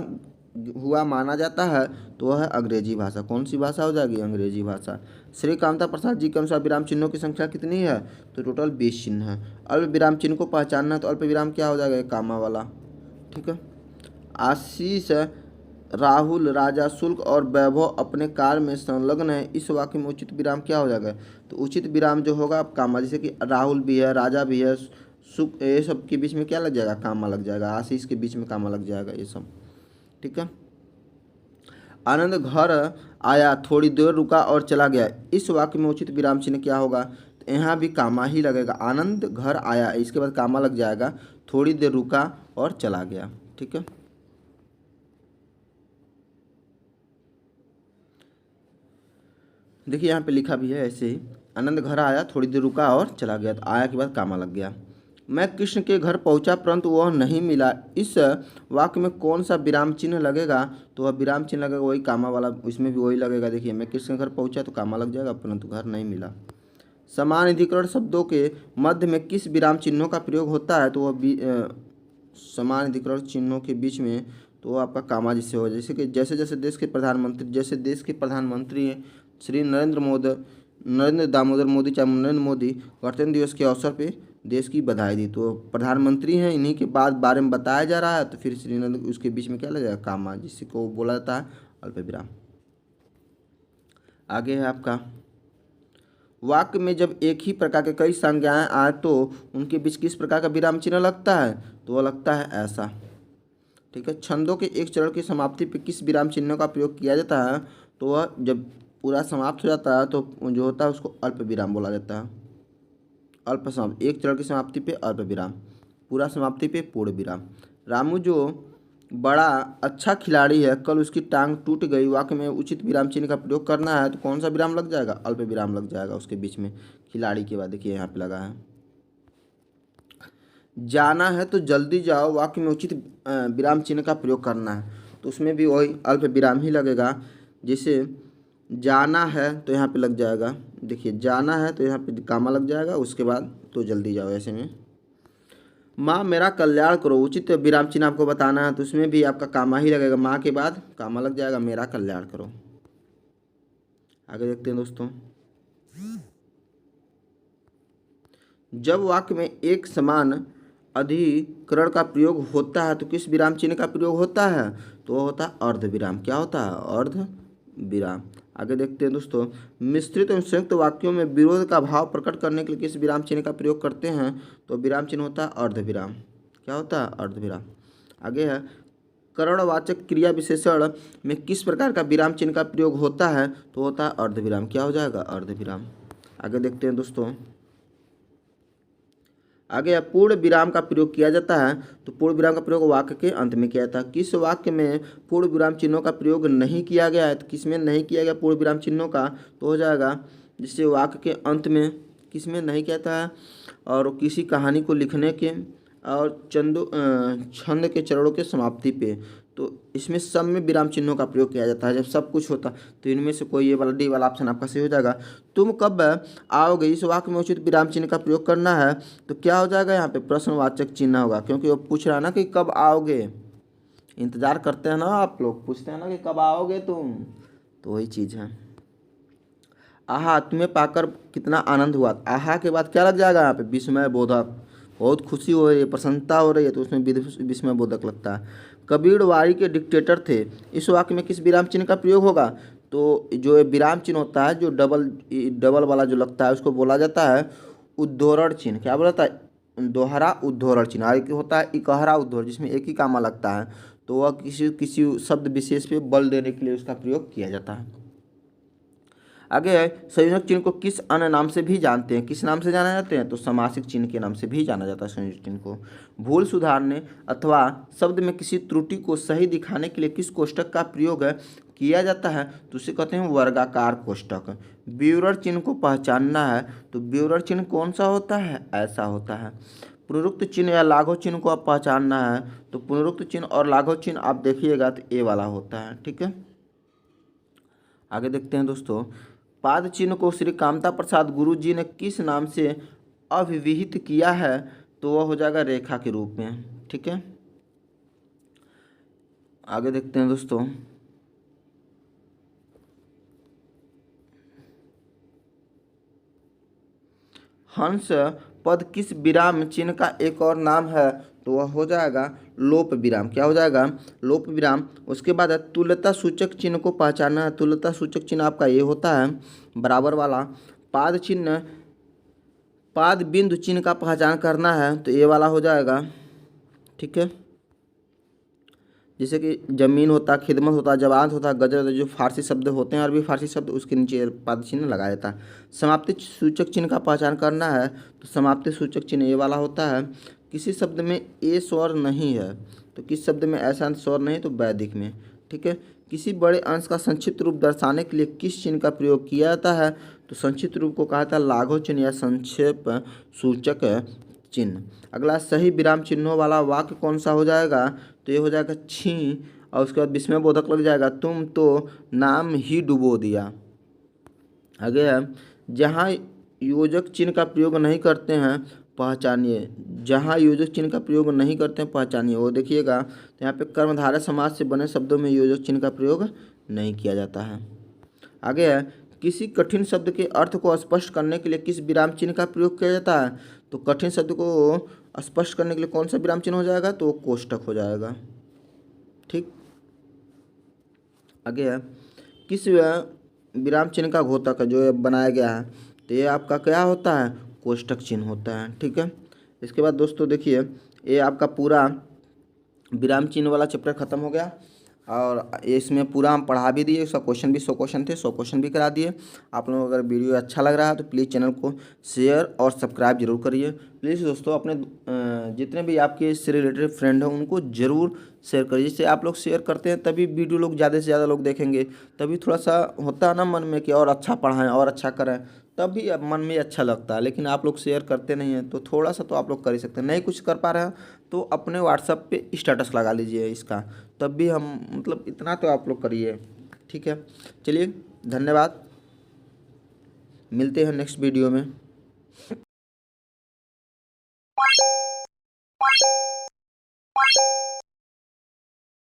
हुआ माना जाता है? तो वह है अंग्रेजी भाषा। कौन सी भाषा हो जाएगी? अंग्रेजी भाषा। श्री कामता प्रसाद जी के अनुसार विराम चिन्हों की संख्या कितनी है? तो टोटल 20 चिन्ह है। अल्प विराम चिन्ह को पहचानना है तो अल्प विराम क्या हो जाएगा? कामा वाला। ठीक है। आशीष, राहुल, राजा, शुल्क और वैभव अपने कार्य में संलग्न है। इस वाक्य में उचित विराम क्या हो जाएगा? तो उचित विराम जो होगा आप कामा, जैसे कि राहुल भी है, राजा भी है, शुल्क, ये सब के बीच में क्या लग जाएगा? कामा लग जाएगा। आशीष के बीच में कामा लग जाएगा, ये सब। ठीक है। आनंद घर आया, थोड़ी देर रुका और चला गया। इस वाक्य में उचित विराम चिन्ह क्या होगा? तो यहाँ भी कामा ही लगेगा। आनंद घर आया, इसके बाद कामा लग जाएगा, थोड़ी देर रुका और चला गया। ठीक है। देखिए यहाँ पे लिखा भी है ऐसे ही, आनंद घर आया, थोड़ी देर रुका और चला गया। तो आया के बाद कामा लग गया। मैं कृष्ण के घर पहुंचा परंतु वह नहीं मिला। इस वाक्य में कौन सा विराम चिन्ह लगेगा? तो वह विराम चिन्ह लगेगा वही कामा वाला, इसमें भी वही लगेगा। देखिए, मैं कृष्ण के घर पहुंचा तो कामा लग जाएगा, परंतु घर नहीं मिला। समान अधिकरण शब्दों के मध्य में किस विराम चिन्हों का प्रयोग होता है? तो वह समान अधिकरण चिन्हों के बीच में तो वो आपका कामा जिससे हो, जैसे कि जैसे जैसे देश के प्रधानमंत्री श्री नरेंद्र दामोदर मोदी, चाहे नरेंद्र मोदी गणतंत्र दिवस के अवसर पे देश की बधाई दी, तो प्रधानमंत्री हैं, इन्हीं के बाद बारे में बताया जा रहा है, तो फिर श्री नरेंद्र उसके बीच में क्या लगेगा? कामा, जिसको बोला जाता है अल्प विराम। आगे है आपका, वाक्य में जब एक ही प्रकार के कई संज्ञाएं आए तो उनके बीच किस प्रकार का विराम चिन्ह लगता है? तो वह लगता है ऐसा। ठीक है। छंदों के एक चरण की समाप्ति पे किस विराम चिन्ह का प्रयोग किया जाता है? तो वह जब पूरा समाप्त हो जाता है तो जो होता है उसको अल्प विराम बोला जाता है। अल्प समाप्त, एक चरण की समाप्ति पे अल्प विराम, पूरा समाप्ति पे पूर्ण विराम। रामू जो बड़ा अच्छा खिलाड़ी है, कल उसकी टांग टूट गई। वाक्य में उचित विराम चिन्ह का प्रयोग करना है तो कौन सा विराम लग जाएगा? अल्प विराम लग जाएगा उसके बीच में, खिलाड़ी के बाद। देखिए यहाँ पे लगा है। जाना है तो जल्दी जाओ, वाक्य में उचित विराम चिन्ह का प्रयोग करना है तो उसमें भी वही अल्प विराम ही लगेगा। जैसे जाना है तो यहाँ पे लग जाएगा, देखिए जाना है तो यहाँ पे कामा लग जाएगा, उसके बाद तो जल्दी जाओ। ऐसे में माँ मेरा कल्याण करो, उचित विराम चिन्ह आपको बताना है तो उसमें भी आपका कामा ही लगेगा। माँ के बाद कामा लग जाएगा, मेरा कल्याण करो। आगे देखते हैं दोस्तों, जब वाक्य में एक समान अधिकरण का प्रयोग होता है तो किस विराम चिन्ह का प्रयोग होता है? तो वह होता है अर्ध विराम। क्या होता है? अर्ध विराम। आगे देखते हैं दोस्तों, मिश्रित एवं संयुक्त वाक्यों में विरोध का भाव प्रकट करने के लिए किस विराम चिन्ह का प्रयोग करते हैं? तो विराम चिन्ह होता है अर्ध विराम। क्या होता है? अर्ध विराम। आगे है, करणवाचक क्रिया विशेषण में किस प्रकार का विराम चिन्ह का प्रयोग होता है? तो होता है अर्ध विराम। क्या हो जाएगा? अर्ध विराम। आगे देखते हैं दोस्तों, आगे पूर्ण विराम का प्रयोग किया जाता है तो पूर्ण विराम का प्रयोग वाक्य के अंत में किया जाता है। किस वाक्य में पूर्ण विराम चिन्हों का प्रयोग नहीं किया गया है? तो किस में नहीं किया गया पूर्ण विराम चिन्हों का? तो हो जाएगा जिससे वाक्य के अंत में किस में नहीं किया था, और किसी कहानी को लिखने के और छंद के चरणों के समाप्ति पे, तो इसमें सब में विराम चिन्हों का प्रयोग किया जाता है। जब सब कुछ होता तो इनमें से कोई ये वाला डी वाला ऑप्शन आपका सही हो जाएगा। तुम कब आओगे, इस वाक्य में उचित विराम चिन्ह का प्रयोग करना है तो क्या हो जाएगा? यहाँ पे प्रश्नवाचक चिन्ह होगा, क्योंकि वो पूछ रहा है ना कि कब आओगे। इंतजार करते हैं ना आप लोग, पूछते हैं ना कि कब आओगे तुम, तो वही चीज़ है। आहा तुम्हें पाकर कितना आनंद हुआ, आहा के बाद क्या लग जाएगा? यहाँ पे विस्मय बोधक। बहुत खुशी हो रही है, प्रसन्नता हो रही है तो उसमें विस्मय बोधक लगता है। कबीर वारी के डिक्टेटर थे, इस वाक्य में किस विराम चिन्ह का प्रयोग होगा? तो जो विराम चिन्ह होता है जो डबल वाला जो लगता है उसको बोला जाता है उद्धरण चिन्ह। क्या बोला जाता है? दोहरा उद्धरण चिन्ह। और एक होता है इकहरा उद्धरण, जिसमें एक ही कामा लगता है, तो वह किसी शब्द विशेष पे बल देने के लिए उसका प्रयोग किया जाता है। आगे है, संयोजक चिन्ह को किस अन्य नाम से भी जानते हैं? किस नाम से जाना जाते हैं? तो समासिक चिन्ह के नाम से भी जाना जाता है संयोजक चिन्ह को। भूल सुधारने अथवा शब्द में किसी त्रुटि को सही दिखाने के लिए किस कोष्टक का प्रयोग किया जाता है? तो उसे कहते हैं वर्गाकार कोष्टक। विवरण चिन्ह को पहचानना है तो विवरण चिन्ह कौन सा होता है? ऐसा होता है। पुनरुक्त चिन्ह या लाघव चिन्ह को आप पहचानना है तो पुनरुक्त चिन्ह और लाघव चिन्ह आप देखिएगा तो ए वाला होता है। ठीक है। आगे देखते हैं दोस्तों, पाद चिन्ह को श्री कामता प्रसाद गुरु जी ने किस नाम से अभिविहित किया है? तो वह हो जाएगा रेखा के रूप में। ठीक है, आगे देखते हैं दोस्तों, हंस पद किस विराम चिन्ह का एक और नाम है? तो वह हो जाएगा लोप विराम। क्या हो जाएगा? लोप विराम। उसके बाद है तुल्यता सूचक चिन्ह को पहचानना है। तुल्यता सूचक चिन्ह आपका ये होता है बराबर वाला। पाद चिन्ह, पाद बिंदु चिन्ह का पहचान करना है तो ये वाला हो जाएगा। ठीक है, जैसे कि जमीन होता है, खिदमत होता है, जवान होता है, गजर होता है, जो फारसी शब्द होते हैं, अरबी फारसी शब्द, उसके नीचे पाद चिन्ह लगाया जाता है। समाप्ति सूचक चिन्ह का पहचान करना है तो समाप्ति सूचक चिन्ह ये वाला होता है। किसी शब्द में ए स्वर नहीं है तो किस शब्द में ऐसा स्वर नहीं तो वैदिक में। ठीक है, किसी बड़े अंश का संक्षिप्त रूप दर्शाने के लिए किस चिन्ह का प्रयोग किया जाता है? तो संक्षिप्त रूप को कहा जाता है लाघव चिन्ह या संक्षेप सूचक चिन्ह। अगला, सही विराम चिन्हों वाला वाक्य कौन सा हो जाएगा? तो ये हो जाएगा छी, और उसके बाद विस्मय बोधक लग जाएगा, तुम तो नाम ही डुबो दिया। आगे है, जहाँ योजक चिन्ह का प्रयोग नहीं करते हैं पहचानिए। जहाँ योजक चिन्ह का प्रयोग नहीं करते हैं पहचानिए। वो देखिएगा तो यहाँ पे कर्मधारय समास से बने शब्दों में योजक चिन्ह का प्रयोग नहीं किया जाता है। आगे है, किसी कठिन शब्द के अर्थ को स्पष्ट करने के लिए किस विराम चिन्ह का प्रयोग किया जाता है? तो कठिन शब्द को स्पष्ट करने के लिए कौन सा विराम चिन्ह हो जाएगा? तो वो कोष्टक हो जाएगा। ठीक, आगे है, किस विराम चिन्ह का घोतक है जो ये बनाया गया है? तो ये आपका क्या होता है? कोष्टक चिन्ह होता है। ठीक है, इसके बाद दोस्तों देखिए, ये आपका पूरा विराम चिन्ह वाला चैप्टर खत्म हो गया और इसमें पूरा हम पढ़ा भी दिए। उसका क्वेश्चन भी 100 क्वेश्चन थे, 100 क्वेश्चन भी करा दिए। आप लोगों को अगर वीडियो अच्छा लग रहा है तो प्लीज़ चैनल को शेयर और सब्सक्राइब जरूर करिए। प्लीज़ दोस्तों, अपने जितने भी आपके इससे रिलेटेड फ्रेंड हैं उनको ज़रूर शेयर करिए। जिससे आप लोग शेयर करते हैं तभी वीडियो लोग ज़्यादा से ज़्यादा लोग देखेंगे, तभी थोड़ा सा होता है ना मन में कि और अच्छा पढ़ाएं और अच्छा करें, तब भी अब मन में अच्छा लगता है। लेकिन आप लोग शेयर करते नहीं हैं तो थोड़ा सा तो आप लोग कर ही सकते हैं। नहीं कुछ कर पा रहे हैं तो अपने व्हाट्सएप पे स्टेटस लगा लीजिए इसका, तब भी हम मतलब इतना तो आप लोग करिए। ठीक है, चलिए धन्यवाद, मिलते हैं नेक्स्ट वीडियो में।